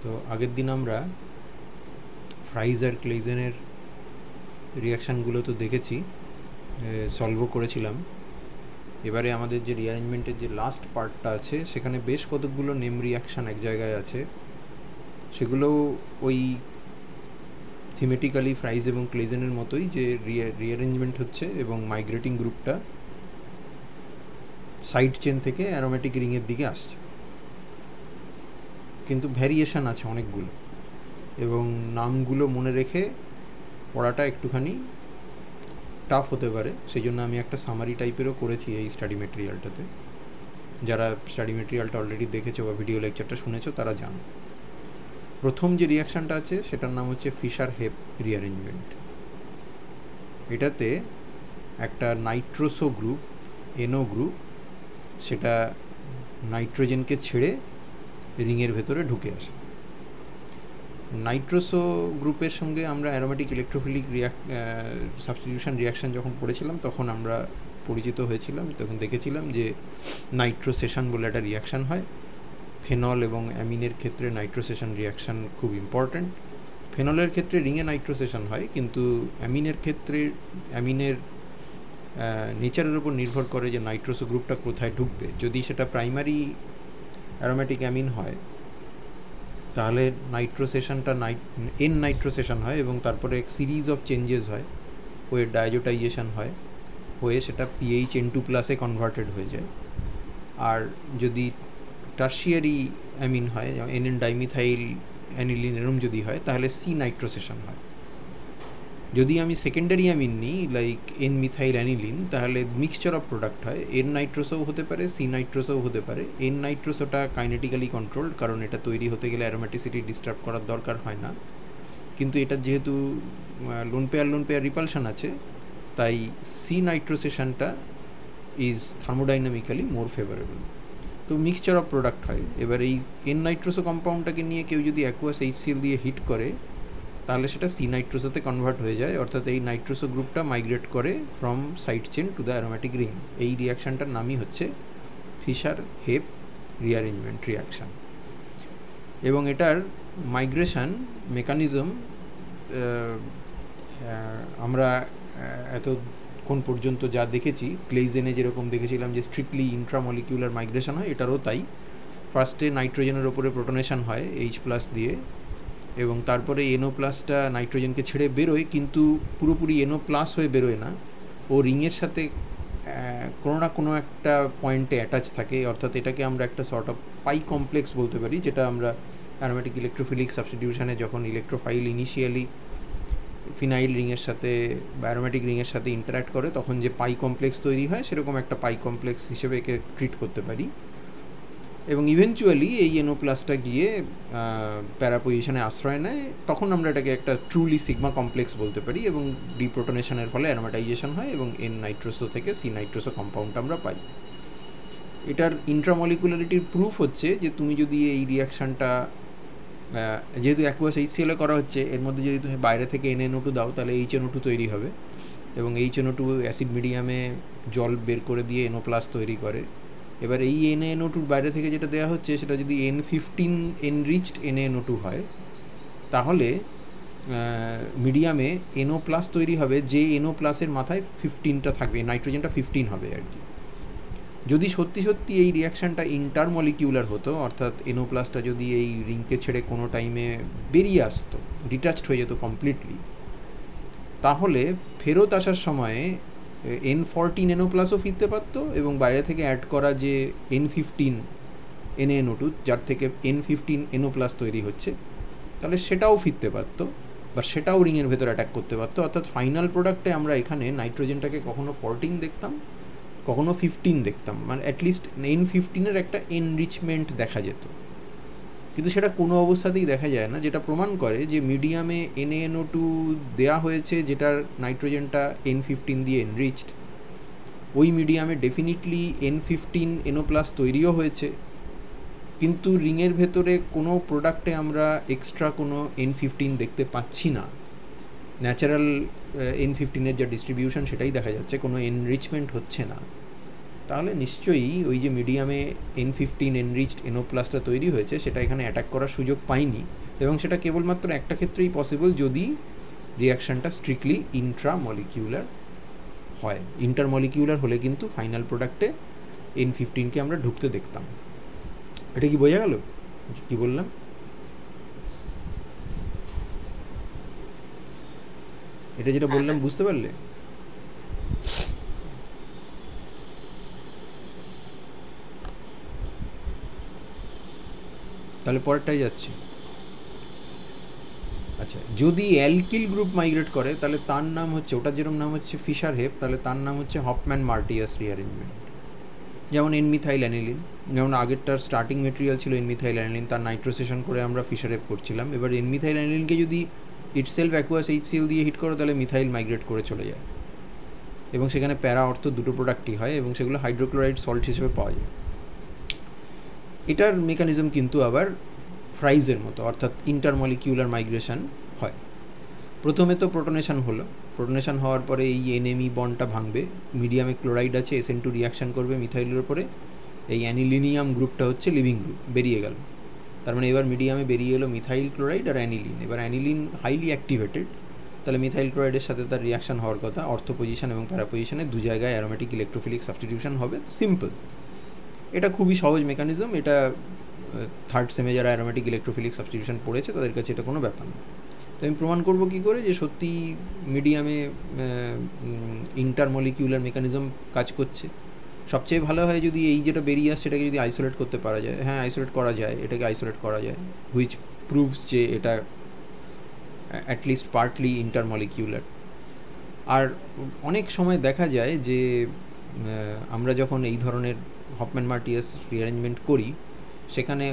তো আগের দিন আমরা ফ্রাইজ আর ক্লেজেনের রিয়াকশানগুলো তো দেখেছি, সলভও করেছিলাম। এবারে আমাদের যে রিঅ্যারেঞ্জমেন্টের যে লাস্ট পার্টটা আছে সেখানে বেশ কতকগুলো নেম রিয়াকশান এক জায়গায় আছে, সেগুলোও ওই থিমেটিক্যালি ফ্রাইজ এবং ক্লেজেনের মতোই, যে রিঅ্যারেঞ্জমেন্ট হচ্ছে এবং মাইগ্রেটিং গ্রুপটা সাইড চেন থেকে অ্যারোমেটিক রিংয়ের দিকে আসছে, কিন্তু ভ্যারিয়েশান আছে অনেকগুলো এবং নামগুলো মনে রেখে পড়াটা একটুখানি টাফ হতে পারে। সেই জন্য আমি একটা সামারি টাইপেরও করেছি এই স্টাডি মেটেরিয়ালটাতে। যারা স্টাডি মেটেরিয়ালটা অলরেডি দেখেছো বা ভিডিও লেকচারটা শুনেছো তারা জানো। প্রথম যে রিয়াকশানটা আছে সেটার নাম হচ্ছে ফিশার হেপ রিঅ্যারেঞ্জমেন্ট। এটাতে একটা নাইট্রোসো গ্রুপ, এনও গ্রুপ, সেটা নাইট্রোজেনকে ছেড়ে রিংয়ের ভেতরে ঢুকে আসে। নাইট্রোসো গ্রুপের সঙ্গে আমরা অ্যারোমেটিক ইলেকট্রোফিলিক সাবস্টিটিউশন রিয়াকশান যখন পড়েছিলাম তখন আমরা পরিচিত হয়েছিলাম, তখন দেখেছিলাম যে নাইট্রোসেশন বলে একটা রিয়াকশান হয়। ফেনল এবং অ্যামিনের ক্ষেত্রে নাইট্রোসেশন রিয়াকশান খুব ইম্পর্ট্যান্ট। ফেনলের ক্ষেত্রে রিংয়ে নাইট্রোসেশন হয়, কিন্তু অ্যামিনের ক্ষেত্রে অ্যামিনের নেচারের উপর নির্ভর করে যে নাইট্রোসো গ্রুপটা কোথায় ঢুকবে। যদি সেটা প্রাইমারি অ্যারোমেটিক অ্যামিন হয় তাহলে নাইট্রোসেশনটা এন নাইট্রোসেশন হয় এবং তারপরে এক সিরিজ অফ চেঞ্জেস হয়, হয়ে ডায়োজোটাইজেশন হয়, হয়ে সেটা পিএইচ N2+ কনভার্টেড হয়ে যায়। আর যদি টার্সিয়ারি অ্যামিন হয়, যেমন NN ডাইমিথাইল অ্যানিলিন এরম যদি হয়, তাহলে সি নাইট্রোসেশন হয়। যদি আমি সেকেন্ডারি অ্যামিন নিই লাইক N মিথাইল অ্যানিলিন, তাহলে মিক্সচার অফ প্রোডাক্ট হয়। N নাইট্রোসও হতে পারে, সি নাইট্রোসও হতে পারে। N নাইট্রোসোটা কাইনেটিক্যালি কন্ট্রোলড, কারণ এটা তৈরি হতে গেলে অ্যারোমেটিসিটি ডিস্টার্ব করার দরকার হয় না, কিন্তু এটা যেহেতু লোন পেয়ার রিপালশন আছে, তাই সি নাইট্রোসেশনটা ইজ থার্মোডাইনামিক্যালি মোর ফেভারেবল। তো মিক্সচার অফ প্রোডাক্ট হয়। এবার এই N নাইট্রোসো কম্পাউন্ডটাকে নিয়ে কেউ যদি অ্যাকুয়াস HCl দিয়ে হিট করে তাহলে সেটা সি নাইট্রোসোতে কনভার্ট হয়ে যায়, অর্থাৎ এই নাইট্রোসো গ্রুপটা মাইগ্রেট করে from side chain to the aromatic ring. এই রিয়াকশানটার নামই হচ্ছে ফিশার হেপ রিঅ্যারেঞ্জমেন্ট রিয়াকশান। এবং এটার মাইগ্রেশন মেকানিজম আমরা এতক্ষণ পর্যন্ত যা দেখেছি, ক্লেইজেনে যেরকম দেখেছিলাম যে স্ট্রিক্টলি ইন্ট্রামলিকিউলার মাইগ্রেশন হয়, এটারও তাই। ফার্স্টে নাইট্রোজেনের ওপরে প্রোটনেশন হয় H+ দিয়ে, এবং তারপরে NO+টা নাইট্রোজেনকে ছেড়ে বেরোয়, কিন্তু পুরোপুরি NO+ হয়ে বেরোয় না, ও রিংয়ের সাথে কোনো না কোনো একটা পয়েন্টে অ্যাটাচ থাকে, অর্থাৎ এটাকে আমরা একটা সর্ট অফ পাই কমপ্লেক্স বলতে পারি, যেটা আমরা অ্যারোমেটিক ইলেকট্রোফিলিক সাবস্টিটিউশনে যখন ইলেকট্রোফাইল ইনিশিয়ালি ফিনাইল রিংয়ের সাথে বা অ্যারোমেটিক রিংয়ের সাথে ইন্টারাক্ট করে তখন যে পাই কমপ্লেক্স তৈরি হয়, সেরকম একটা পাই কমপ্লেক্স হিসেবে একে ট্রিট করতে পারি। এবং ইভেনচুয়ালি এই NO+টা গিয়ে প্যারা পজিশনে আশ্রয় নেয়, তখন আমরা এটাকে একটা ট্রুলি সিগমা কমপ্লেক্স বলতে পারি, এবং ডিপ্রোটনেশনের ফলে অ্যারোমেটাইজেশন হয় এবং N নাইট্রোসো থেকে সি নাইট্রোসো কম্পাউন্ডটা আমরা পাই। এটার ইন্ট্রামলিকুলারিটির প্রুফ হচ্ছে যে তুমি যদি এই রিয়াকশানটা, যেহেতু অ্যাকুয়াস HCl করা হচ্ছে, এর মধ্যে যদি তুমি বাইরে থেকে NaNO2 দাও তাহলে HNO2 তৈরি হবে, এবং HNO2 অ্যাসিড মিডিয়ামে জল বের করে দিয়ে NO+ তৈরি করে। এবার এই NaNO2 বাইরে থেকে যেটা দেওয়া হচ্ছে সেটা যদি N15 এনরিচড NaNO2 হয়, তাহলে মিডিয়ামে NO+ তৈরি হবে, যে NO+-এর মাথায় 15টা থাকবে, নাইট্রোজেনটা 15 হবে আর কি। যদি সত্যি সত্যি এই রিয়াকশানটা ইন্টারমলিকিউলার হতো, অর্থাৎ NO+টা যদি এই রিংকে ছেড়ে কোনো টাইমে বেরিয়ে আসতো, ডিটাচড হয়ে যেত কমপ্লিটলি, তাহলে ফেরত আসার সময়ে N14 NO+ও ফিরতে পারতো, এবং বাইরে থেকে অ্যাড করা যে N15 NaNO2, যার থেকে N15 NO+ তৈরি হচ্ছে, তাহলে সেটাও ফিরতে পারতো, বা সেটাও রিংয়ের ভেতর অ্যাটাক করতে পারতো। অর্থাৎ ফাইনাল প্রোডাক্টে আমরা এখানে নাইট্রোজেনটাকে কখনো 14 দেখতাম, কখনো 15 দেখতাম, মানে অ্যাটলিস্ট N15-এর একটা এনরিচমেন্ট দেখা যেত, কিন্তু সেটা কোনো অবস্থাতেই দেখা যায় না, যেটা প্রমাণ করে যে মিডিয়ামে NaNO2 দেয়া হয়েছে, যেটার নাইট্রোজেনটা N15 দিয়ে এনরিচড, ওই মিডিয়ামে ডেফিনিটলি N15 NO+ তৈরিও হয়েছে, কিন্তু রিংয়ের ভেতরে কোনো প্রোডাক্টে আমরা এক্সট্রা কোনো N15 দেখতে পাচ্ছি না। ন্যাচারাল N15-এর যা ডিস্ট্রিবিউশন সেটাই দেখা যাচ্ছে, কোনো এনরিচমেন্ট হচ্ছে না। তাহলে নিশ্চয়ই ওই যে মিডিয়ামে N15 এনরিচড NO প্লাসটা তৈরি হয়েছে সেটা এখানে অ্যাটাক করার সুযোগ পায়নি, এবং সেটা কেবলমাত্র একটা ক্ষেত্রেই পসিবল, যদি রিয়াকশানটা স্ট্রিক্টলি ইন্ট্রামলিকিউলার হয়। ইন্টারমলিকিউলার হলে কিন্তু ফাইনাল প্রোডাক্টে N15কে আমরা ঢুকতে দেখতাম। এটা কি বোঝা গেল কি বললাম? এটা যেটা বললাম বুঝতে পারলে? তাহলে পরেরটাই যাচ্ছি। আচ্ছা, যদি অ্যালকিল গ্রুপ মাইগ্রেট করে তাহলে তার নাম হচ্ছে, ওটার যেরকম নাম হচ্ছে ফিশার হেপ, তাহলে তার নাম হচ্ছে হফম্যান মার্টিয়াস রিঅ্যারেঞ্জমেন্ট। যেমন এনমিথাইল অ্যানিলিন, যেমন আগেরটার স্টার্টিং মেটেরিয়াল ছিল এনমিথাইল অ্যানিলিন, তার নাইট্রোসেশন করে আমরা ফিশার হেপ করছিলাম। এবার এনমিথাইল অ্যানিলিনকে যদি ইটসেলফ অ্যাকুয়াস HCl দিয়ে হিট করো তাহলে মিথাইল মাইগ্রেট করে চলে যায়, এবং সেখানে প্যারা অর্থ দুটো প্রোডাক্টই হয়, এবং সেগুলো হাইড্রোক্লোরাইড সল্ট হিসেবে পাওয়া যায়। এটার মেকানিজম কিন্তু আবার ফ্রাইজের মতো, অর্থাৎ ইন্টারমলিকিউলার মাইগ্রেশন হয়। প্রথমে তো প্রোটনেশন হলো, প্রোটনেশন হওয়ার পরে এই NMe বন্ডটা ভাঙবে, মিডিয়ামে ক্লোরাইড আছে, SN2 রিয়াকশান করবে মিথাইলের উপরে, এই অ্যানিলিনিয়াম গ্রুপটা হচ্ছে লিভিং গ্রুপ, বেরিয়ে গেল। তার মানে এবার মিডিয়ামে বেরিয়ে এলো মিথাইল ক্লোরাইড আর অ্যানিলিন। এবার অ্যানিলিন হাইলি অ্যাক্টিভেটেড, তাহলে মিথাইল ক্লোরাইডের সাথে তার রিয়াকশান হওয়ার কথা, অর্থ পজিশন এবং প্যারা পজিশনে দু জায়গায় অ্যারোমেটিক ইলেকট্রোফিলিক সাবস্টিটিউশন হবে। সিম্পল, এটা খুবই সহজ মেকানিজম। এটা থার্ড সেমে যারা অ্যারোমেটিক ইলেকট্রোফিলিক সাবস্টিটিউশন পড়েছে তাদের কাছে এটা কোনো ব্যাপার না। তো আমি প্রমাণ করব কী করে যে সত্যি মিডিয়ামে ইন্টারমলিকিউলার মেকানিজম কাজ করছে। সবচেয়ে ভালো হয় যদি এই যেটা বেরিয়ে আসছে সেটাকে যদি আইসোলেট করতে পারা যায়। হ্যাঁ, আইসোলেট করা যায়, এটাকে আইসোলেট করা যায়, হুইচ প্রুভস যে এটা অ্যাটলিস্ট পার্টলি ইন্টারমলিকিউলার। আর অনেক সময় দেখা যায় যে আমরা যখন এই ধরনের হফম্যান মার্টিয়াস রিঅ্যারেঞ্জমেন্ট করি, সেখানে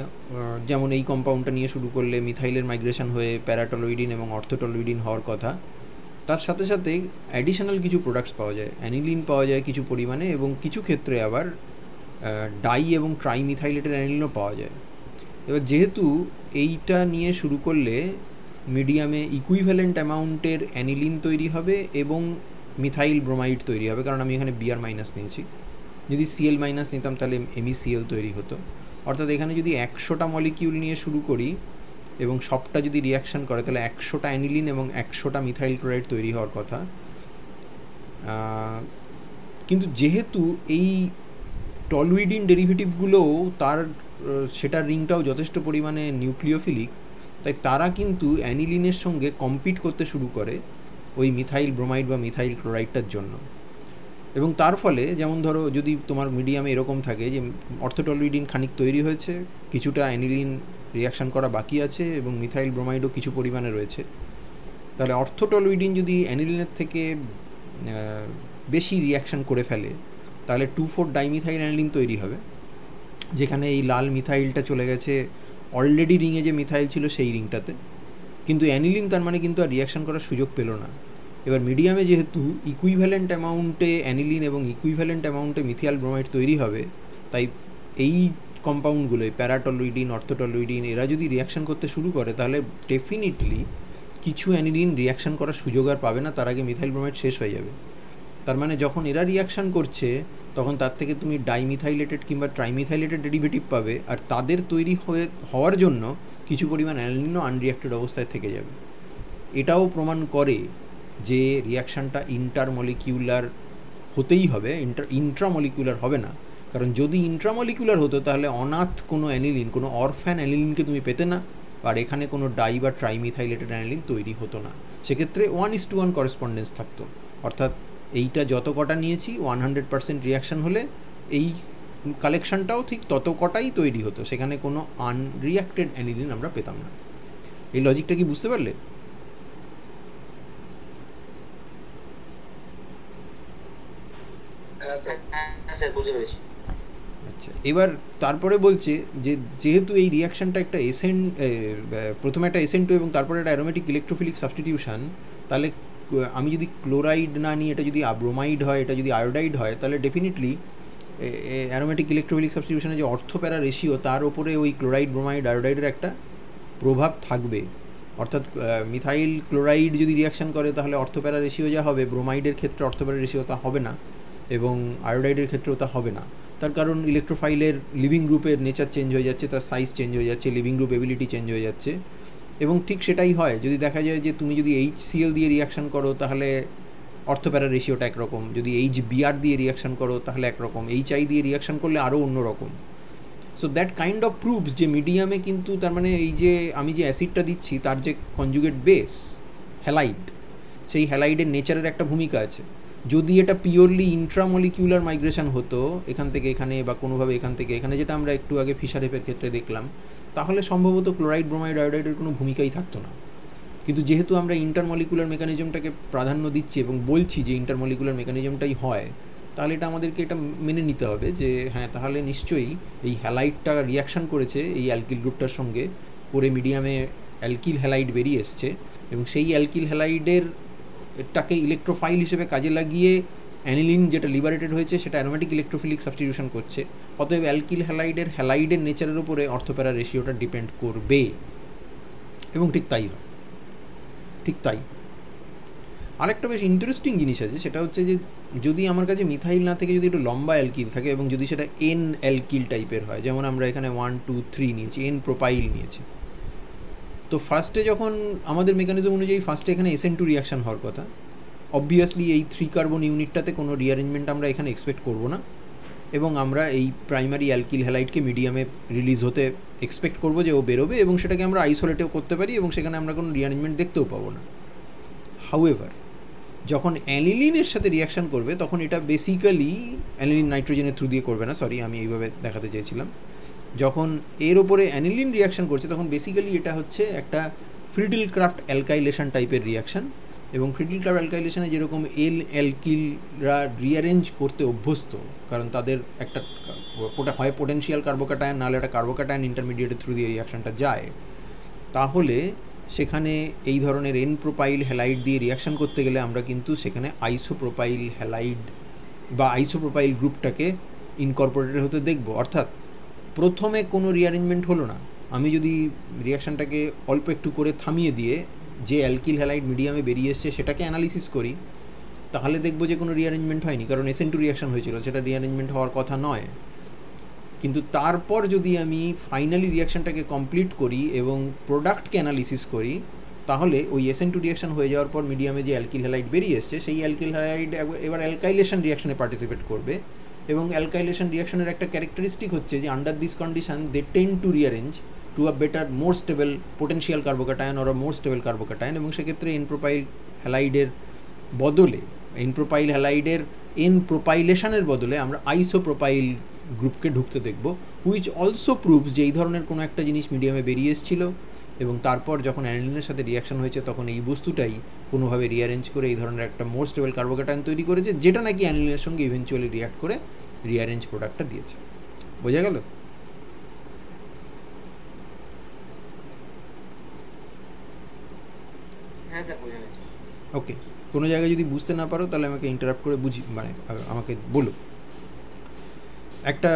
যেমন এই কম্পাউন্ডটা নিয়ে শুরু করলে মিথাইলের মাইগ্রেশন হয়ে প্যারাটলুইডিন এবং অর্থোটলুইডিন হওয়ার কথা, তার সাথে সাথে অ্যাডিশনাল কিছু প্রোডাক্টস পাওয়া যায়, অ্যানিলিন পাওয়া যায় কিছু পরিমাণে, এবং কিছু ক্ষেত্রে আবার ডাই এবং ট্রাইমিথাইলেটের অ্যানিলিনও পাওয়া যায়। এবার যেহেতু এইটা নিয়ে শুরু করলে মিডিয়ামে ইকুইভ্যালেন্ট অ্যামাউন্টের অ্যানিলিন তৈরি হবে এবং মিথাইল ব্রোমাইড তৈরি হবে, কারণ আমি এখানে Br- নিয়েছি, যদি Cl- নিতাম তাহলে MECl তৈরি হতো। অর্থাৎ এখানে যদি 100টা মলিকিউল নিয়ে শুরু করি এবং সবটা যদি রিয়াকশান করে তাহলে 100টা অ্যানিলিন এবং 100টা মিথাইল ক্লোরাইড তৈরি হওয়ার কথা। কিন্তু যেহেতু এই টলুইডিন ডেরিভেটিভগুলোও তার সেটার রিংটাও যথেষ্ট পরিমাণে নিউক্লিওফিলিক, তাই তারা কিন্তু অ্যানিলিনের সঙ্গে কম্পিট করতে শুরু করে ওই মিথাইল ব্রোমাইড বা মিথাইল ক্লোরাইডটার জন্য। এবং তার ফলে যেমন ধরো যদি তোমার মিডিয়ামে এরকম থাকে যে অর্থোটলুইডিন খানিক তৈরি হয়েছে, কিছুটা অ্যানিলিন রিয়াকশান করা বাকি আছে এবং মিথাইল ব্রোমাইডও কিছু পরিমাণে রয়েছে, তাহলে অর্থোটলুইডিন যদি অ্যানিলিনের থেকে বেশি রিয়াকশান করে ফেলে তাহলে 2,4-ডাইমিথাইল অ্যানিলিন তৈরি হবে, যেখানে এই লাল মিথাইলটা চলে গেছে অলরেডি রিংয়ে যে মিথাইল ছিল সেই রিংটাতে, কিন্তু অ্যানিলিন তার মানে কিন্তু আর রিয়াকশান করার সুযোগ পেল না। এবার মিডিয়ামে যেহেতু ইকুইভ্যালেন্ট অ্যামাউন্টে অ্যানিলিন এবং ইকুইভ্যালেন্ট অ্যামাউন্টে মিথাইল ব্রোমাইড তৈরি হবে, তাই এই কম্পাউন্ডগুলোই প্যারাটলুইডিন, অর্থোটলুইডিন, এরা যদি রিয়াকশান করতে শুরু করে তাহলে ডেফিনিটলি কিছু অ্যানিলিন রিয়াকশান করার সুযোগ আর পাবে না, তার আগে মিথাইল ব্রোমাইড শেষ হয়ে যাবে। তার মানে যখন এরা রিয়াকশান করছে তখন তার থেকে তুমি ডাইমিথাইলেটেড কিংবা ট্রাইমিথাইলেটেড ডেরিভেটিভ পাবে, আর তাদের তৈরি হওয়ার জন্য কিছু পরিমাণ অ্যানিলিনও আনরিয়াক্টেড অবস্থায় থেকে যাবে। এটাও প্রমাণ করে যে রিয়াকশানটা ইন্টারমলিকিউলার হতেই হবে, ইন্ট্রামলিকিউলার হবে না, কারণ যদি ইন্ট্রামলিকিউলার হতো তাহলে অনাথ কোনো অ্যানিলিন, কোনো অরফ্যান অ্যানিলিনকে তুমি পেতে না, আর এখানে কোনো ডাই বা ট্রাইমিথাইলেটেড অ্যানিলিন তৈরি হতো না। সেক্ষেত্রে 1:1 করেসপন্ডেন্স থাকতো, অর্থাৎ এইটা যত কটা নিয়েছি 100% রিয়াকশান হলে এই কালেকশানটাও ঠিক তত কটাই তৈরি হতো, সেখানে কোনো আনরিয়াক্টেড অ্যানিলিন আমরা পেতাম না। এই লজিকটা কি বুঝতে পারলে? আচ্ছা, এবার তারপরে বলছে যে যেহেতু এই রিয়াকশানটা একটা প্রথমে একটা SN2 এবং তারপরে একটা অ্যারোমেটিক ইলেকট্রোফিলিক সাবস্টিটিউশন, তাহলে আমি যদি ক্লোরাইড না নিই, এটা যদি ব্রোমাইড হয়, এটা যদি আয়োডাইড হয়, তাহলে ডেফিনেটলি অ্যারোমেটিক ইলেকট্রোফিলিক সাবস্টিটিউশনে যে অর্থপ্যারা রেশিও তার ওপরে ওই ক্লোরাইড, ব্রোমাইড, আয়োডাইডের একটা প্রভাব থাকবে। অর্থাৎ মিথাইল ক্লোরাইড যদি রিয়াকশান করে তাহলে অর্থপ্যারা রেশিও যা হবে, ব্রোমাইডের ক্ষেত্রে অর্থপ্যারা রেশিও তা হবে না। এবং আয়োডাইডের ক্ষেত্রেও তা হবে না। তার কারণ ইলেকট্রোফাইলের লিভিং গ্রুপের নেচার চেঞ্জ হয়ে যাচ্ছে, তার সাইজ চেঞ্জ হয়ে যাচ্ছে, লিভিং গ্রুপ এবিলিটি চেঞ্জ হয়ে যাচ্ছে। এবং ঠিক সেটাই হয় যদি দেখা যায় যে তুমি যদি HCl দিয়ে রিয়াকশান করো তাহলে অর্থোপ্যারা রেশিওটা একরকম, যদি HBr দিয়ে রিয়াকশান করো তাহলে একরকম, HI দিয়ে রিয়াকশান করলে আরও অন্যরকম। So that kind of proves যে মিডিয়ামে কিন্তু তার মানে এই যে আমি যে অ্যাসিডটা দিচ্ছি তার যে কনজুগেট বেস হ্যালাইড, সেই হ্যালাইডের নেচারের একটা ভূমিকা আছে। যদি এটা পিওরলি ইন্ট্রামলিকিউলার মাইগ্রেশন হতো এখান থেকে এখানে বা কোনোভাবে এখান থেকে এখানে, যেটা আমরা একটু আগে ফিশারেফের ক্ষেত্রে দেখলাম, তাহলে সম্ভবত ক্লোরাইড ব্রোমাইড আয়োডাইডের কোনো ভূমিকাই থাকতো না। কিন্তু যেহেতু আমরা ইন্টারমলিকুলার মেকানিজমটাকে প্রাধান্য দিচ্ছি এবং বলছি যে ইন্টারমলিকুলার মেকানিজমটাই হয়, তাহলে এটা আমাদেরকে এটা মেনে নিতে হবে যে হ্যাঁ তাহলে নিশ্চয়ই এই হ্যালাইডটা রিয়াকশান করেছে এই অ্যালকিল গ্রুপটার সঙ্গে, করে মিডিয়ামে অ্যালকিল হ্যালাইড বেরিয়ে এসছে এবং সেই অ্যালকিল হ্যালাইডের এটাকে ইলেকট্রোফাইল হিসেবে কাজে লাগিয়ে অ্যানিলিন যেটা লিবারেটেড হয়েছে সেটা অ্যারোমেটিক ইলেকট্রোফিলিক সাবস্টিটিউশন করছে। অতএব অ্যালকিল হ্যালাইডের নেচারের উপরে অর্থোপ্যারা রেশিওটা ডিপেন্ড করবে এবং ঠিক তাই হয়, ঠিক তাই। আরেকটা বেশ ইন্টারেস্টিং জিনিস আছে, সেটা হচ্ছে যে যদি আমার কাছে মিথাইল না থেকে যদি একটু লম্বা অ্যালকিল থাকে এবং যদি সেটা এন অ্যালকিল টাইপের হয়, যেমন আমরা এখানে 1 2 3 নিয়েছি, এন প্রোপাইল নিয়েছি, তো ফার্স্টে যখন আমাদের মেকানিজম অনুযায়ী ফার্স্টে এখানে SN2 রিয়াকশান হওয়ার কথা, অবভিয়াসলি এই 3 কার্বন ইউনিটটাতে কোনো রিঅ্যারেঞ্জমেন্ট আমরা এখানে এক্সপেক্ট করব না এবং আমরা এই প্রাইমারি অ্যালকিল হ্যালাইডকে মিডিয়ামে রিলিজ হতে এক্সপেক্ট করব যে ও বেরোবে এবং সেটাকে আমরা আইসোলেটেও করতে পারি এবং সেখানে আমরা কোনো রিঅ্যারেঞ্জমেন্ট দেখতেও পাবো না। হাউএভার যখন অ্যানিলিনের সাথে রিয়াকশান করবে তখন এটা বেসিক্যালি অ্যানিলিন নাইট্রোজেনের থ্রু দিয়ে করবে না, সরি আমি এইভাবে দেখাতে চেয়েছিলাম, যখন এর ওপরে অ্যানিলিন রিয়াকশান করছে তখন বেসিক্যালি এটা হচ্ছে একটা ফ্রিডল ক্রাফট অ্যালকাইলেশন টাইপের রিয়াকশান। এবং ফ্রিডল ক্রাফট অ্যালকাইলেশনে যেরকম অ্যালকিলরা রিঅ্যারেঞ্জ করতে অভ্যস্ত, কারণ তাদের একটা ওটা হয় পোটেনশিয়াল কার্বোক্যাটায়ন, নাহলে একটা কার্বোক্যাটায়ন ইন্টারমিডিয়েটের থ্রু দিয়ে রিয়াকশানটা যায়, তাহলে সেখানে এই ধরনের এন প্রোপাইল হ্যালাইড দিয়ে রিয়াকশান করতে গেলে আমরা কিন্তু সেখানে আইসোপ্রোপাইল হ্যালাইড বা আইসোপ্রোপাইল গ্রুপটাকে ইনকর্পোরেটেড হতে দেখব। অর্থাৎ প্রথমে কোনো রিঅ্যারেঞ্জমেন্ট হলো না, আমি যদি রিয়াকশানটাকে অল্প একটু করে থামিয়ে দিয়ে যে অ্যালকিল হ্যালাইড মিডিয়ামে বেরিয়ে এসছে সেটাকে অ্যানালিসিস করি, তাহলে দেখব যে কোনো রিঅ্যারেঞ্জমেন্ট হয়নি, কারণ SN2 রিয়াকশান হয়েছিল, সেটা রিঅ্যারেঞ্জমেন্ট হওয়ার কথা নয়। কিন্তু তারপর যদি আমি ফাইনালি রিয়াকশানটাকে কমপ্লিট করি এবং প্রোডাক্টকে অ্যানালিসিস করি, তাহলে ওই SN2 রিয়াকশান হয়ে যাওয়ার পর মিডিয়ামে যে অ্যালকিল হ্যালাইড বেরিয়ে এসছে সেই অ্যালকিল হ্যালাইড এবার অ্যালকাইলেশন রিয়াকশানে পার্টিসিপেট করবে এবং অ্যালকাইলেশন রিয়াকশানের একটা ক্যারেক্টারিস্টিক হচ্ছে যে under this condition they tend to rearrange to a better more stable potential carbocation or more stable carbocation, এবং সেক্ষেত্রে এন প্রোপাইল হ্যালাইডের বদলে এন প্রোপাইল হ্যালাইডের এন প্রোপাইলেশনের বদলে আমরা আইসোপ্রোপাইল গ্রুপকে ঢুকতে দেখব, হুইচ অলসো প্রুভস যে এই ধরনের কোনো একটা জিনিস মিডিয়ামে বেরিয়ে এসেছিল এবং তারপর যখন অ্যানিলিনের সাথে রিয়াকশান হয়েছে তখন এই বস্তুটাই কোনোভাবে রিঅ্যারেঞ্জ করে এই ধরনের একটা মোর স্টেবল কার্বোক্যাটায়ন তৈরি করেছে, যেটা নাকি অ্যানিলিনের সঙ্গে ইভেনচুয়ালি রিয়াক্ট করে রিঅ্যারেঞ্জ প্রোডাক্টটা দিয়েছে। বোঝা গেল? ওকে, কোনো জায়গায় যদি বুঝতে না পারো তাহলে আমাকে ইন্টারাপ্ট করে মানে আমাকে বলো। একটা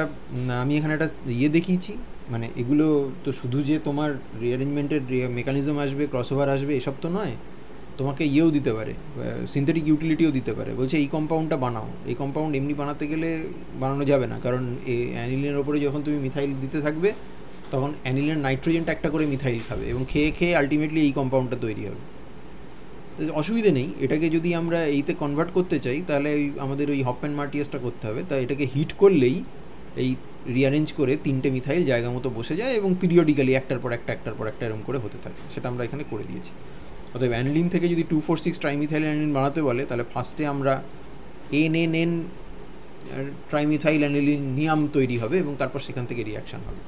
আমি এখানে একটা দেখিয়েছি, মানে এগুলো তো শুধু যে তোমার রিঅ্যারেঞ্জমেন্টের মেকানিজম আসবে, ক্রসওভার আসবে এসব তো নয়, তোমাকে দিতে পারে, সিনথেটিক ইউটিলিটিও দিতে পারে। বলছে এই কম্পাউন্ডটা বানাও, এই কম্পাউন্ড এমনি বানাতে গেলে বানানো যাবে না, কারণ এই অ্যানিলিনের ওপরে যখন তুমি মিথাইল দিতে থাকবে তখন অ্যানিলিনের নাইট্রোজেনটা একটা করে মিথাইল খাবে এবং খেয়ে খেয়ে আলটিমেটলি এই কম্পাউন্ডটা তৈরি হবে। অসুবিধে নেই, এটাকে যদি আমরা এইতে কনভার্ট করতে চাই তাহলে আমাদের ওই হপম্যান মার্টিয়াসটা করতে হবে, তাই এটাকে হিট করলেই এই রিঅ্যারেঞ্জ করে 3টে মিথাইল জায়গা মতো বসে যায় এবং পিরিয়ডিক্যালি একটার পর একটা এরকম করে হতে থাকে, সেটা আমরা এখানে করে দিয়েছি। অতএব অ্যানিলিন থেকে যদি 2,4,6 ট্রাইমিথাইল অ্যানিলিন বানাতে বলে তাহলে ফার্স্টে আমরা NNN ট্রাইমিথাইল অ্যানিলিনিয়াম তৈরি হবে এবং তারপর সেখান থেকে রিয়াকশান হবে।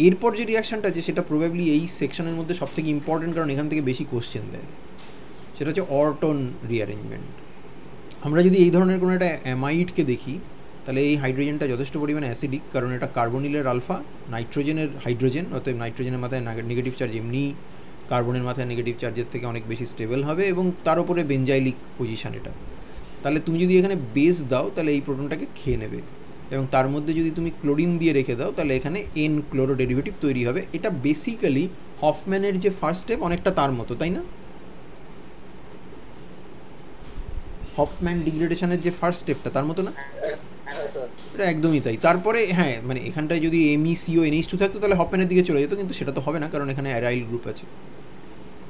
এরপর যে রিয়াকশানটা আছে সেটা প্রবাবলি এই সেকশনের মধ্যে সবথেকে ইম্পর্টেন্ট, কারণ এখান থেকে বেশি কোশ্চেন দেয়, সেটা হচ্ছে অর্টন রিঅ্যারেঞ্জমেন্ট। আমরা যদি এই ধরনের কোনো একটা অ্যামাইডকে দেখি তাহলে এই হাইড্রোজেনটা যথেষ্ট পরিমাণে অ্যাসিডিক, কারণ এটা কার্বনিলের আলফা, নাইট্রোজেনের হাইড্রোজেন, অতএব নাইট্রোজেনের মাথায় নেগেটিভ চার্জ এমনি কার্বনের মাথায় নেগেটিভ চার্জের থেকে অনেক বেশি স্টেবল হবে এবং তার উপরে বেঞ্জাইলিক পজিশান এটা। তাহলে তুমি যদি এখানে বেস দাও তাহলে এই প্রোটনটাকে খেয়ে নেবে এবং তার মধ্যে যদি তুমি ক্লোরিন দিয়ে রেখে দাও তাহলে এখানে এন ক্লোরো ডেরিভেটিভ তৈরি হবে। এটা বেসিক্যালি হফম্যানের যে ফার্স্ট স্টেপ অনেকটা তার মতো, তাই না? হফম্যান ডিগ্রেডেশনের যে ফার্স্ট স্টেপটা তার মতো না? এটা একদমই তাই। তারপরে হ্যাঁ, মানে এখানটায় যদি MECO NH2 থাকতো তাহলে হফম্যানের দিকে চলে যেত, কিন্তু সেটা তো হবে না কারণ এখানে অ্যারাইল গ্রুপ আছে।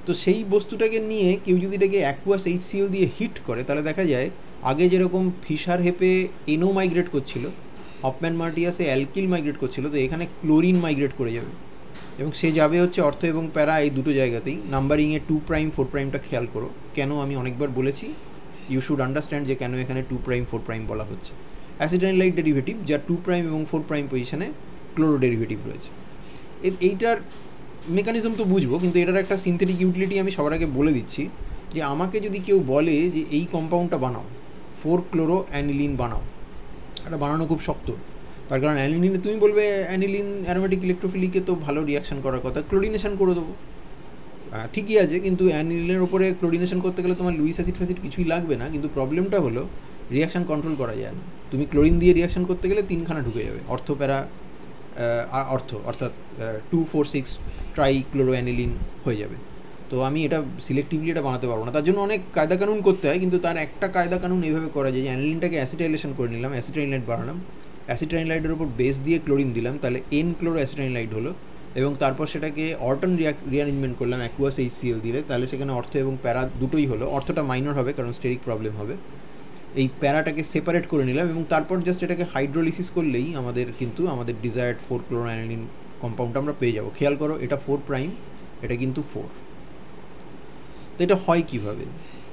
তো সেই বস্তুটাকে নিয়ে কেউ যদি এটাকে অ্যাকুয়াস HCl দিয়ে হিট করে তাহলে দেখা যায় আগে যেরকম ফিশার হেপে NO মাইগ্রেট করছিল, হফম্যান মার্টিয়াসে অ্যালকিল মাইগ্রেট করছিল, তো এখানে ক্লোরিন মাইগ্রেট করে যাবে এবং সে যাবে হচ্ছে অর্থ এবং প্যারা এই দুটো জায়গাতেই। নাম্বারিংয়ে 2', 4'টা খেয়াল করো, কেন আমি অনেকবার বলেছি, ইউ শুড আন্ডারস্ট্যান্ড যে কেন এখানে 2', 4' বলা হচ্ছে। অ্যাসিটাইনলাইট ডেরিভেটিভ যার 2' এবং 4' পজিশনে ক্লোরো ডেরিভেটিভ রয়েছে। এইটার মেকানিজম তো বুঝবো, কিন্তু এটার একটা সিনথেটিক ইউটিলিটি আমি সবার আগে বলে দিচ্ছি যে আমাকে যদি কেউ বলে যে এই কম্পাউন্ডটা বানাও, 4-ক্লোরোঅ্যানিলিন বানাও, এটা বানানো খুব শক্ত, তার কারণ অ্যানিলিনে তুমি বলবে অ্যানিলিন অ্যারোমেটিক ইলেকট্রোফিলিকে তো ভালো রিয়াকশান করার কথা, ক্লোরিনেশন করে দেবো, ঠিকই আছে, কিন্তু অ্যানিলিনের ওপরে ক্লোরিনেশন করতে গেলে তোমার লুইস অ্যাসিড ফ্যাসিড কিছুই লাগবে না, কিন্তু প্রবলেমটা হলো রিয়াকশান কন্ট্রোল করা যায় না। তুমি ক্লোরিন দিয়ে রিয়াকশান করতে গেলে 3খানা ঢুকে যাবে, অর্থাৎ 2,4,6 ট্রাইক্লোরোঅ্যানিলিন হয়ে যাবে। তো আমি এটা সিলেক্টিভলি এটা বানাতে পারবো না, তার জন্য অনেক কায়দা কানুন করতে হয়, কিন্তু তার একটা কায়দা কানুন এইভাবে করা যায় যে অ্যানিলিনটাকে অ্যাসিটাইলেশন করে নিলাম, অ্যাসিটাইনলাইট বানালাম, অ্যাসিটাইনলাইটের উপর বেস দিয়ে ক্লোরিন দিলাম, তাহলে N-ক্লোরো অ্যাসিটাইনলাইট হলো, এবং তারপর সেটাকে অর্টন রিঅ্যারেঞ্জমেন্ট করলাম অ্যাকুয়াস HCl দিলে, তাহলে সেখানে অর্থ এবং প্যারা দুটোই হলো। অর্থটা মাইনর হবে কারণ স্টেরিক প্রবলেম হবে, এই প্যারাটাকে সেপারেট করে নিলাম এবং তারপর জাস্ট এটাকে হাইড্রোলিসিস করলেই আমাদের ডিজায়ার্ড 4-ক্লোরোঅ্যানিলিন কম্পাউন্ডটা আমরা পেয়ে যাবো। খেয়াল করো, এটা 4', এটা কিন্তু 4। তো এটা হয় কীভাবে?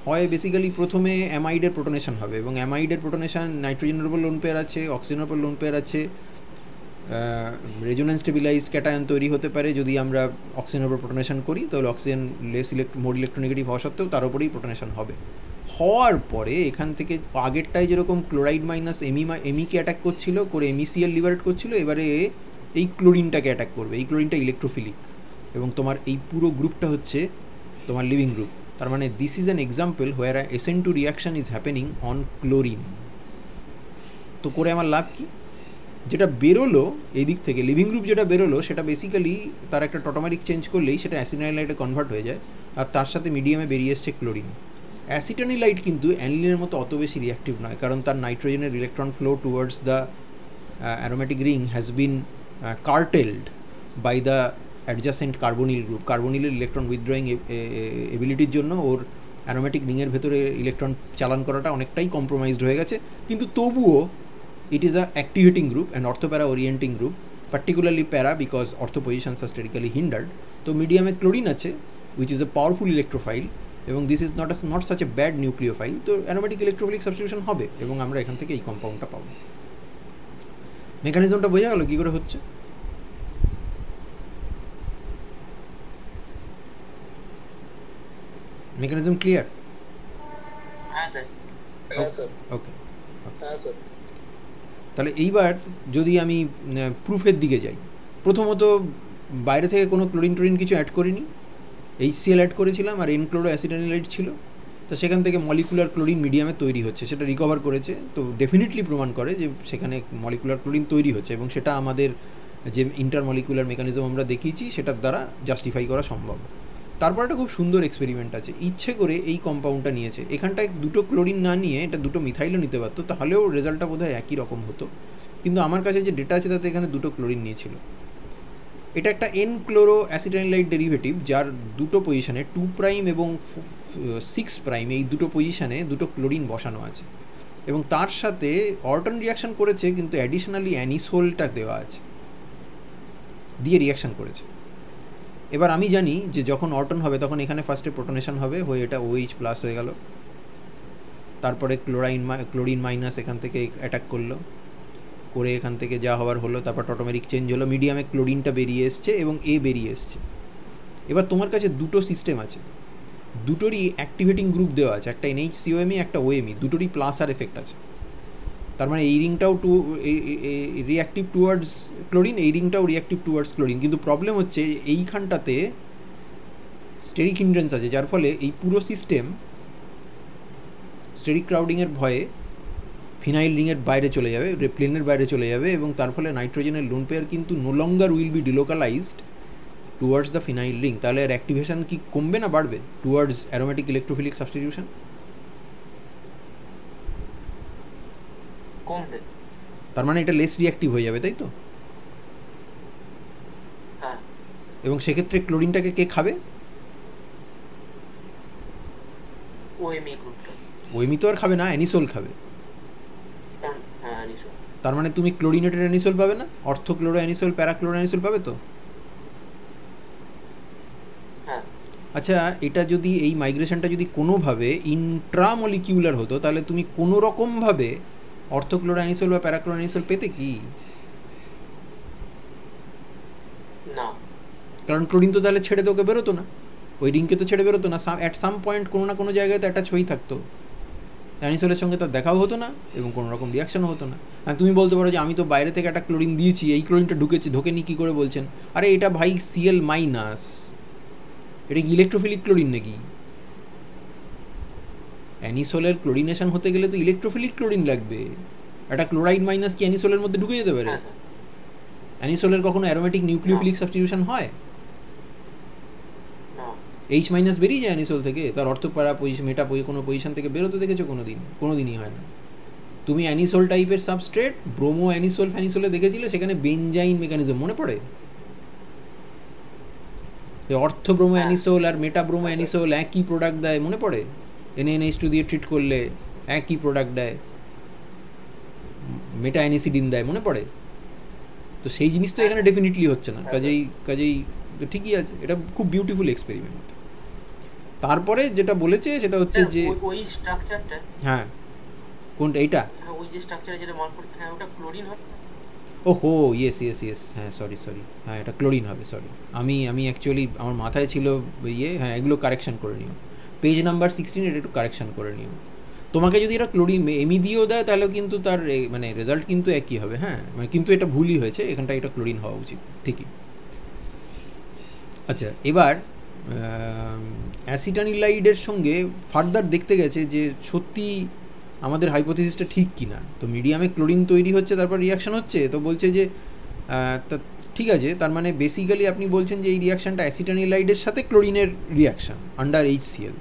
হয় বেসিক্যালি প্রথমে অ্যামাইডের প্রোটোনেশন হবে, এবং অ্যামাইডের প্রোটোনেশন নাইট্রোজেনের উপর লোন পেয়ার আছে, অক্সিজেনের উপর লোন পেয়ার আছে, রেজোনেন্স স্টেবিলাইজড ক্যাটায়ন তৈরি হতে পারে যদি আমরা অক্সিজেনের উপর প্রোটোনেশন করি, তাহলে অক্সিজেন মোর ইলেকট্রোনেগেটিভ হওয়া সত্ত্বেও তার উপরেই প্রোটোনেশন হবে। হওয়ার পরে এখান থেকে আগেরটায় যেরকম ক্লোরাইড মাইনাস এমিকে অ্যাটাক করছিল, করে MECl লিবারেট করছিল, এবারে এই ক্লোরিনটাকে অ্যাটাক করবে। এই ক্লোরিনটা ইলেকট্রোফিলিক এবং তোমার এই পুরো গ্রুপটা হচ্ছে তোমার লিভিং গ্রুপ। তার মানে this is an example where SN2 reaction is happening on chlorine. তো করে আমার লাভ কী? যেটা বেরোলো এই দিক থেকে লিভিং গ্রুপ যেটা বেরোলো সেটা বেসিক্যালি তার একটা টটোমারিক চেঞ্জ করলেই সেটা অ্যাসিটাইনলাইটে কনভার্ট হয়ে যায়, আর তার সাথে মিডিয়ামে বেরিয়ে এসছে ক্লোরিন। অ্যাসিটাইনলাইট কিন্তু অ্যানিলিনের মতো অত বেশি রিয়াক্টিভ নয়, কারণ তার নাইট্রোজেনের electron flow towards the aromatic ring has been curtailed by the adjacent carbonyl group. কার্বনিলের ইলেকট্রন উইথড্রয়িং এবিলিটির জন্য ওর অ্যারোমেটিক রিংয়ের ভেতরে ইলেকট্রন চালান করাটা অনেকটাই কম্প্রোমাইজড হয়ে গেছে, কিন্তু তবুও it is a activating group and orthopara orienting group, particularly para because ortho positions are statically hindered. So medium e chlorine ache which is a powerful electrophile, এবং this is not such a bad nucleophile, তো aromatic electrophilic substitution হবে এবং আমরা এখান থেকে এই কম্পাউন্ডটা পাবো। মেকানিজমটা বোঝা গেল কী করে হচ্ছে? Mechanism clear? হ্যাঁ স্যার। ওকে, তাহলে এইবার যদি আমি প্রুফের দিকে যাই, প্রথমত বাইরে থেকে কোনো ক্লোরিন কিছু অ্যাড করিনি, HCl অ্যাড করেছিলাম আর N-ক্লোরো অ্যাসিটাইনলাইট ছিল, তো সেখান থেকে মলিকুলার ক্লোরিন মিডিয়ামে তৈরি হচ্ছে, সেটা রিকভার করেছে, তো ডেফিনেটলি প্রমাণ করে যে সেখানে মলিকুলার ক্লোরিন তৈরি হচ্ছে, এবং সেটা আমাদের যে ইন্টারমলিকুলার মেকানিজম আমরা দেখিয়েছি সেটার দ্বারা জাস্টিফাই করা সম্ভব। তারপর একটা খুব সুন্দর এক্সপেরিমেন্ট আছে, ইচ্ছে করে এই কম্পাউন্ডটা নিয়েছে, এখানটায় দুটো ক্লোরিন না নিয়ে এটা দুটো মিথাইলও নিতে পারতো, তাহলেও রেজাল্টটা বোধহয় একই রকম হতো, কিন্তু আমার কাছে যে ডেটা আছে তাতে এখানে দুটো ক্লোরিন নিয়েছিল। এটা একটা N-ক্লোরো অ্যাসিটাইনলাইট ডেরিভেটিভ যার দুটো পজিশানে 2' এবং 6' এই দুটো পজিশানে দুটো ক্লোরিন বসানো আছে, এবং তার সাথে অর্টন রিয়াকশান করেছে, কিন্তু অ্যাডিশনালি অ্যানিসোলটা দেওয়া আছে, দিয়ে রিয়াকশান করেছে। এবার আমি জানি যে যখন অর্টন হবে তখন এখানে ফার্স্টে প্রোটোনেশন হবে, হয়ে এটা OH+ হয়ে গেল, তারপরে ক্লোরিন মাইনাস এখান থেকে অ্যাটাক করলো, করে এখান থেকে যা হওয়ার হলো, তারপর টটোমেরিক চেঞ্জ হলো, মিডিয়ামে ক্লোরিনটা বেরিয়ে এসছে এবং A বেরিয়ে এসছে। এবার তোমার কাছে দুটো সিস্টেম আছে, দুটোরই অ্যাক্টিভেটিং গ্রুপ দেওয়া আছে, একটা NH-COMe একটা OMe, দুটোরই প্লাস আর এফেক্ট আছে। তার মানে এই রিংটাও রিঅ্যাক্টিভ টুয়ার্ডস ক্লোরিন, এই রিংটাও রিঅ্যাক্টিভ টুয়ার্ডস ক্লোরিন, কিন্তু প্রবলেম হচ্ছে এইখানটাতে স্টেরিক হিন্ড্রেন্স আছে, যার ফলে এই পুরো সিস্টেম স্টেরিক ক্রাউডিংয়ের ভয়ে ফিনাইল রিংয়ের বাইরে চলে যাবে, প্লেনের বাইরে চলে যাবে, এবং তার ফলে নাইট্রোজেনের লোন পেয়ার কিন্তু no longer will be delocalized towards the phenyl ring. তাহলে এর অ্যাক্টিভেশন কি কমবে না বাড়বে টুয়ার্ডস অ্যারোমেটিক ইলেকট্রোফিলিক সাবস্টিটিউশন? কমবে। তার মানে এটা লেস রিঅ্যাক্টিভ হয়ে যাবে, তাই তো? হ্যাঁ, এবং সেক্ষেত্রে ক্লোরিনটাকে কে খাবে? ওএমই গ্রুপটা। ওএমই তো আর খাবে না, অ্যানিসোল খাবে। হ্যাঁ, নিশ্চয়। তার মানে তুমি ক্লোরিনেটেড অ্যানিসোল পাবে না, অর্থোক্লোরো অ্যানিসোল, প্যারাক্লোরো অ্যানিসোল পাবে তো? হ্যাঁ, আচ্ছা, এটা যদি এই মাইগ্রেশনটা যদি কোনোভাবে ইন্ট্রামলিকিউলার হতো, তাহলে তুমি কোনো রকমভাবে অর্থোক্লোরো অ্যানিসোল বা প্যারাক্লোরো অ্যানিসোল পেতে কি? না। কারণ ক্লোরিন তো তাহলে ছেড়ে তোকে বেরোতো না, ওই রিংকে তো ছেড়ে বেরোতো না, অ্যাট সাম পয়েন্ট কোনো না কোনো জায়গায় তো অ্যাটাচ হয়েই থাকতো, অ্যানিসোলের সঙ্গে তার দেখাও হতো না এবং কোনো রকম রিয়াকশনও হতো না। আর তুমি বলতে পারো যে আমি তো বাইরে থেকে একটা ক্লোরিন দিয়েছি, এই ক্লোরিনটা ঢোকেনি কী করে বলছেন? আরে এটা ভাই Cl মাইনাস, এটা কি ইলেকট্রোফিলিক ক্লোরিন নাকি? অ্যানিসোলের ক্লোরিনেশন হতে গেলে তো ইলেকট্রোফিলিক ক্লোরিন লাগবে। একটা ক্লোরাইড মাইনাস কি অ্যানিসোলের মধ্যে ঢুকে যেতে পারে? হ্যাঁ, হ্যাঁ, অ্যানিসোলের কখনো অ্যারোমেটিক নিউক্লিওফিলিক সাবস্টিটিউশন হয়? না। এইচ মাইনাস বেরিয়ে যায় অ্যানিসোল থেকে, তার অর্থ প্যারা মেটা কোনো পজিশন থেকে বেরোতে দেখেছো কোনো দিনই হয় না। তুমি অ্যানিসোল টাইপের সাবস্ট্রেট ব্রোমো অ্যানিসোল ফ্যানিসোলে দেখেছিলে, সেখানে বেনজাইন মেকানিজম মনে পড়ে? অর্থ ব্রোমো অ্যানিসোল আর মেটা ব্রোমো অ্যানিসোল একই প্রোডাক্ট দেয়, মনে পড়ে? NaNH2 দিয়ে ট্রিট করলে একই প্রোডাক্ট দেয়, মেটা অ্যানিসিডিন দেয়, মনে পড়ে? তো সেই জিনিস তো এখানে ডেফিনেটলি হচ্ছে না, কাজেই ঠিকই আছে, এটা খুব বিউটিফুল এক্সপেরিমেন্ট। তারপরে যেটা বলেছে সেটা হচ্ছে যে ওই স্ট্রাকচারটা, হ্যাঁ, কোনটা? এইটা? হ্যাঁ, ওই যে স্ট্রাকচারে যেটা মার্ক করতে, হ্যাঁ, ওটা ক্লোরিন হবে। ওহো, ইয়েস, হ্যাঁ, সরি, হ্যাঁ, এটা ক্লোরিন হবে, সরি। আমি অ্যাকচুয়ালি আমার মাথায় ছিল হ্যাঁ, এগুলো কারেকশান করে নিও, পেজ নাম্বার 16 এটা একটু কারেকশান করে নিও। তোমাকে যদি এটা ক্লোরিন এমি দিয়েও দেয় তাহলেও কিন্তু তার মানে রেজাল্ট কিন্তু একই হবে, হ্যাঁ, মানে কিন্তু এটা ভুলই হয়েছে, এখানটা এটা ক্লোরিন হওয়া উচিত, ঠিকই। আচ্ছা, এবার অ্যাসিটানিলাইডের সঙ্গে ফার্দার দেখতে গেছে যে সত্যি আমাদের হাইপোথিসিসটা ঠিক কি না। তো মিডিয়ামে ক্লোরিন তৈরি হচ্ছে, তারপর রিয়াকশান হচ্ছে, তো বলছে যে তা ঠিক আছে, তার মানে বেসিক্যালি আপনি বলছেন যে এই রিয়াকশানটা অ্যাসিটানিলাইডের সাথে ক্লোরিনের রিয়াকশান আন্ডার HCl।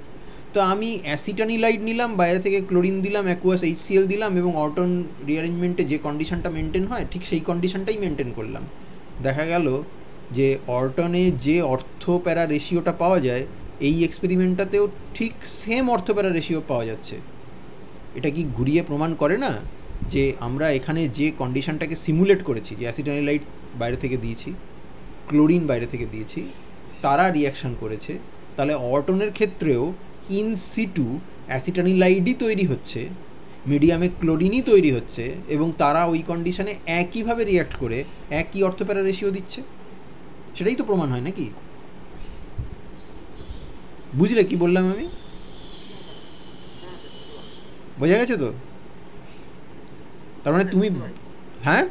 তো আমি অ্যাসিটানিলাইড নিলাম, বাইরে থেকে ক্লোরিন দিলাম, অ্যাকুয়াস HCl দিলাম, এবং অর্টন রিঅ্যারেঞ্জমেন্টে যে কন্ডিশনটা মেনটেন হয় ঠিক সেই কন্ডিশনটাই মেনটেন করলাম। দেখা গেল যে অর্টনে যে অর্থ প্যারা রেশিওটা পাওয়া যায়, এই এক্সপেরিমেন্টটাতেও ঠিক সেম অর্থ প্যারা রেশিও পাওয়া যাচ্ছে। এটা কি ঘুরিয়ে প্রমাণ করে না যে আমরা এখানে যে কন্ডিশনটাকে সিমুলেট করেছি, যে অ্যাসিটানিলাইড বাইরে থেকে দিয়েছি, ক্লোরিন বাইরে থেকে দিয়েছি, তারা রিয়াকশান করেছে, তাহলে অর্টনের ক্ষেত্রেও ইন সিটু অ্যাসিটানিলাইডই তৈরি হচ্ছে, মিডিয়ামে ক্লোরিনই তৈরি হচ্ছে, এবং তারা ওই কন্ডিশনে একইভাবে রিয়াক্ট করে একই অর্থপ্যারা রেশিও দিচ্ছে। সেটাই তো প্রমাণ হয় নাকি? বুঝলে কি বললাম আমি? বোঝা গেছে তো? তার মানে তুমি, হ্যাঁ,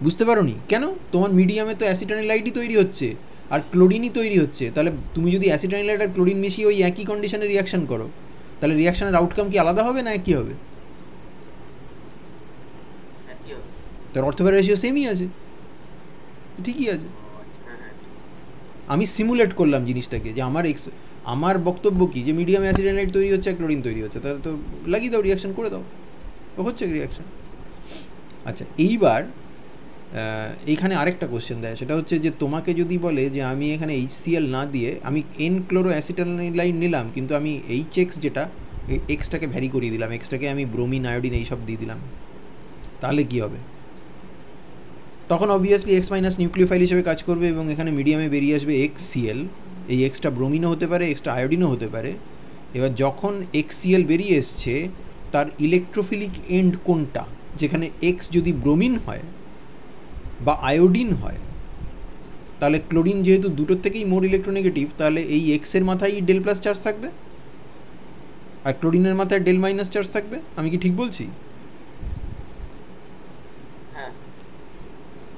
বুঝতে পারোনি কেন? তোমার মিডিয়ামে তো অ্যাসিটানিলাইডই তৈরি হচ্ছে আর ক্লোরিনই তৈরি হচ্ছে, তাহলে তুমি যদি অ্যাসিটানিলাইড আর ক্লোরিন মিশিয়ে ওই একই কন্ডিশনে রিয়াকশান করো, তাহলে রিয়াকশানের আউটকাম কি আলাদা হবে না একই হবে? তার অর্থপ্যারা রেশিও সেমই আছে, ঠিকই আছে। আমি সিমুলেট করলাম জিনিসটাকে, যে আমার বক্তব্য কি, যে মিডিয়ামে অ্যাসিটানিলাইড তৈরি হচ্ছে আর ক্লোরিন তৈরি হচ্ছে, তাহলে তো লাগিয়ে দাও, রিয়াকশান করে দাও, হচ্ছে রিয়াকশান। আচ্ছা, এইবার এইখানে আরেকটা কোশ্চেন দেয়, সেটা হচ্ছে যে তোমাকে যদি বলে যে আমি এখানে HCl না দিয়ে আমি N-ক্লোরো অ্যাসিটানিলাইড নিলাম, কিন্তু আমি HX যেটা, এক্সটাকে ভ্যারি করিয়ে দিলাম, এক্সটাকে আমি ব্রোমিন, আয়োডিন এইসব দিয়ে দিলাম, তাহলে কি হবে? তখন অবভিয়াসলি X মাইনাস নিউক্লিওফাইল হিসেবে কাজ করবে এবং এখানে মিডিয়ামে বেরিয়ে আসবে XCl। এই এক্সটা ব্রোমিনও হতে পারে, এক্সটা আয়োডিনও হতে পারে। এবার যখন XCl বেরিয়ে এসছে, তার ইলেকট্রোফিলিক এন্ড কোনটা? যেখানে X যদি ব্রোমিন হয় বা আয়োডিন হয়, তাহলে ক্লোরিন যেহেতু দুটোর থেকেই মোর ইলেকট্রোনেগেটিভ, তাহলে এই এক্সের মাথায় ডেল প্লাস চার্জ থাকবে আর ক্লোরিনের মাথায় ডেল মাইনাস চার্জ থাকবে। আমি কি ঠিক বলছি?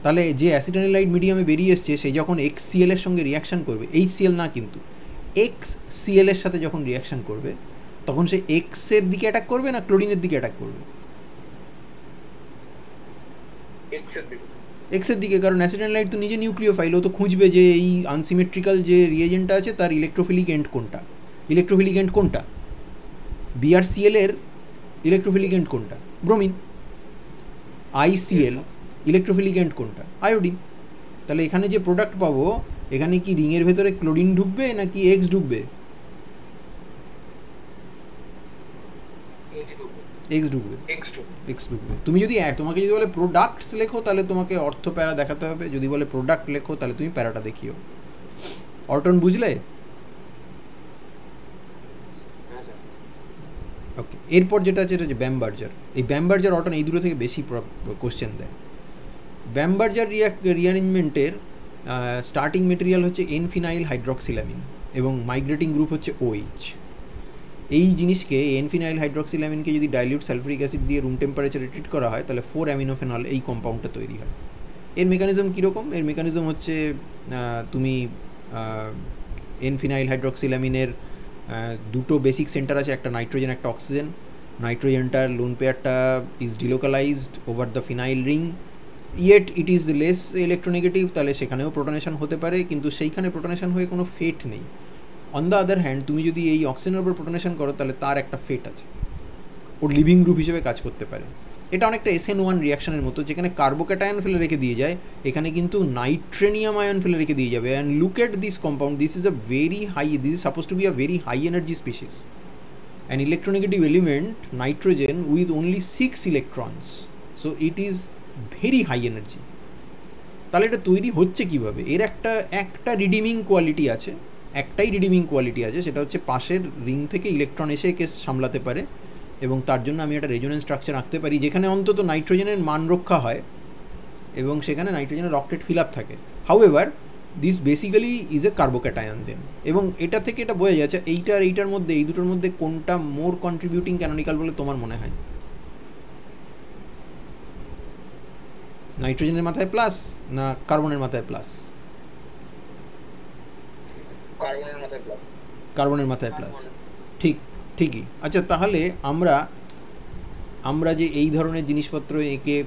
তাহলে যে অ্যাসিটানিলাইড মিডিয়ামে বেরিয়ে এসছে, সে যখন XCl এর সঙ্গে রিয়াকশান করবে, HCl না কিন্তু XCl এর সাথে যখন রিয়াকশান করবে, তখন সে এক্সের দিকে অ্যাটাক করবে না ক্লোরিনের দিকে অ্যাটাক করবে? এক্সের দিকে, কারণ অ্যাসিটানিলাইড তো নিজে নিউক্লিওফাইল, ও তো খুঁজবে যে এই আনসিমেট্রিক্যাল যে রিয়েজেন্টটা আছে তার ইলেকট্রোফিলিক এন্ড কোনটা। BrCl এর ইলেকট্রোফিলিক এন্ড কোনটা? ব্রোমিন। ICl ইলেকট্রোফিলিক এন্ড কোনটা? আয়োডিন। তাহলে এখানে যে প্রোডাক্ট পাবো, এখানে কি রিংয়ের ভেতরে ক্লোরিন ঢুকবে নাকি এক্স ঢুকবে? এক্স ঢুকবে। এক্স ঢুকবে। তুমি যদি তোমাকে যদি বলে প্রোডাক্টস লেখো তাহলে তোমাকে অর্থ প্যারা দেখাতে হবে, যদি বলে প্রোডাক্ট লেখো তাহলে তুমি প্যারাটা দেখিও। অর্টন বুঝলে? ওকে, এরপর যেটা আছে এটা হচ্ছে ব্যামবার্জার। এই ব্যামবার্জার অর্টন এই দুটো থেকে বেশি কোশ্চেন দেয়। ব্যামবার্জার রিঅ্যারেঞ্জমেন্টের স্টার্টিং মেটেরিয়াল হচ্ছে এনফিনাইল হাইড্রক্সিলামিন এবং মাইগ্রেটিং গ্রুপ হচ্ছে OH। এই জিনিসকে এনফিনাইল হাইড্রক্সিলামিনকে যদি ডাইলিউট সালফারিক অ্যাসিড দিয়ে রুম টেম্পারেচারে ট্রিট করা হয় তাহলে 4-অ্যামিনোফেনল এই কম্পাউন্ডটা তৈরি হয়। এর মেকানিজম কীরকম? এর মেকানিজম হচ্ছে তুমি এনফিনাইল হাইড্রক্সিলামিনের দুটো বেসিক সেন্টার আছে, একটা নাইট্রোজেন একটা অক্সিজেন। নাইট্রোজেনটার লোন পেয়ারটা is delocalised over the phenyl ring, yet it is less electronegative, তাহলে সেখানেও প্রোটনেশন হতে পারে, কিন্তু সেইখানে প্রোটনেশন হয়ে কোনো ফেট নেই। অন দ্য আদার হ্যান্ড তুমি যদি এই অক্সিজেনের উপর প্রোটনেশন করো তাহলে তার একটা ফেট আছে, ওর লিভিং গ্রুপ হিসেবে কাজ করতে পারে। এটা অনেকটা SN1 রিয়াকশনের মতো, যেখানে কার্বোক্যাটায়ন ফেলে রেখে দিয়ে যায়, এখানে কিন্তু নাইট্রেনিয়াম আয়ন ফেলে রেখে দিয়ে যাবে। And look at this compound, this is suppose to be a very high energy species, an electronegative element nitrogen with only 6 electrons, so it is very high energy. তাহলে এটা তৈরি হচ্ছে কীভাবে? এর একটা রিডিমিং কোয়ালিটি আছে, একটাই রিডিমিং কোয়ালিটি আছে, সেটা হচ্ছে পাশের রিং থেকে ইলেকট্রন এসে একে সামলাতে পারে, এবং তার জন্য আমি একটা রেজোনেন্স স্ট্রাকচার আঁকতে পারি যেখানে অন্তত নাইট্রোজেনের মান রক্ষা হয় এবং সেখানে নাইট্রোজেনের অক্টেট ফিল আপ থাকে। However this basically is a carbocation then, এবং এটা থেকে এটা বোঝা যাচ্ছে এইটা আর এইটার মধ্যে, এই দুটোর মধ্যে কোনটা মোর কন্ট্রিবিউটিং ক্যানোনিক্যাল বলে তোমার মনে হয়? নাইট্রোজেনের মাথায় প্লাস না কার্বনের মাথায় প্লাস? কার্বনের মাথায় প্লাস। ঠিকই। আচ্ছা, তাহলে আমরা যে এই ধরনের জিনিসপত্র এঁকে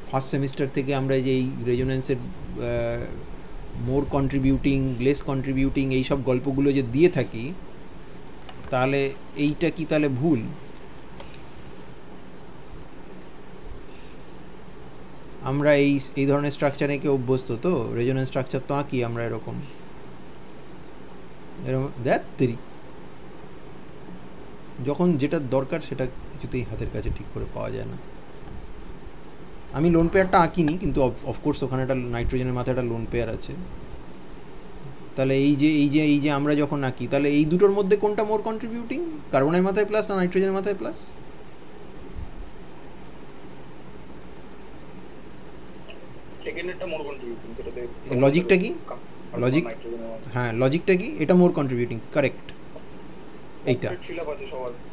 ফার্স্ট সেমিস্টার থেকে আমরা যে এই রেজোনেন্সের মোর কন্ট্রিবিউটিং লেস কন্ট্রিবিউটিং এই সব গল্পগুলো যে দিয়ে থাকি, তাহলে এইটা কি তাহলে ভুল? আমরা এই ধরনের স্ট্রাকচার এঁকে অভ্যস্ত তো, রেজোনেন্স স্ট্রাকচার তো আঁকি আমরা এরকম দেখ, যখন যেটা দরকার সেটা কিছুতেই হাতের কাছে ঠিক করে পাওয়া যায় না। আমি লোন পেয়ারটা আঁকিনি, কিন্তু অফকোর্স ওখানে একটা নাইট্রোজেনের মাথায় একটা লোন পেয়ার আছে। তাহলে এই যে আমরা যখন আঁকি, তাহলে এই দুটোর মধ্যে কোনটা মোর কন্ট্রিবিউটিং? কার্বনের মাথায় প্লাস না নাইট্রোজেনের মাথায় প্লাস? লজিকটা কি? লজিকটা কি? এটা মোর কন্ট্রিবিউটিং, কারেক্ট। এইটা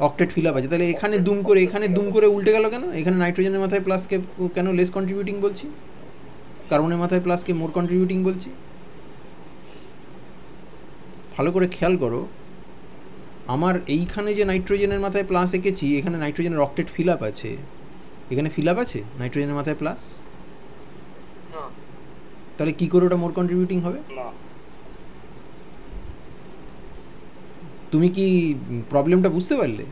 অক্টেট ফিল আপ আছে, তাহলে এখানে দুম করে উল্টে গেল কেন? এখানে নাইট্রোজেনের মাথায় প্লাসকে কেন লেস কন্ট্রিবিউটিং বলছি, কার্বনের মাথায় প্লাসকে মোর কন্ট্রিবিউটিং বলছি? ভালো করে খেয়াল করো, আমার এইখানে যে নাইট্রোজেনের মাথায় প্লাস এঁকেছি, এখানে নাইট্রোজেনের অক্টেট ফিল আপ আছে, এখানে ফিল আপ আছে নাইট্রোজেনের মাথায় প্লাস, তাহলে কি করে ওটা মোর কন্ট্রিবিউটিং হবে? তুমি কি প্রবলেমটা বুঝতে পারলে?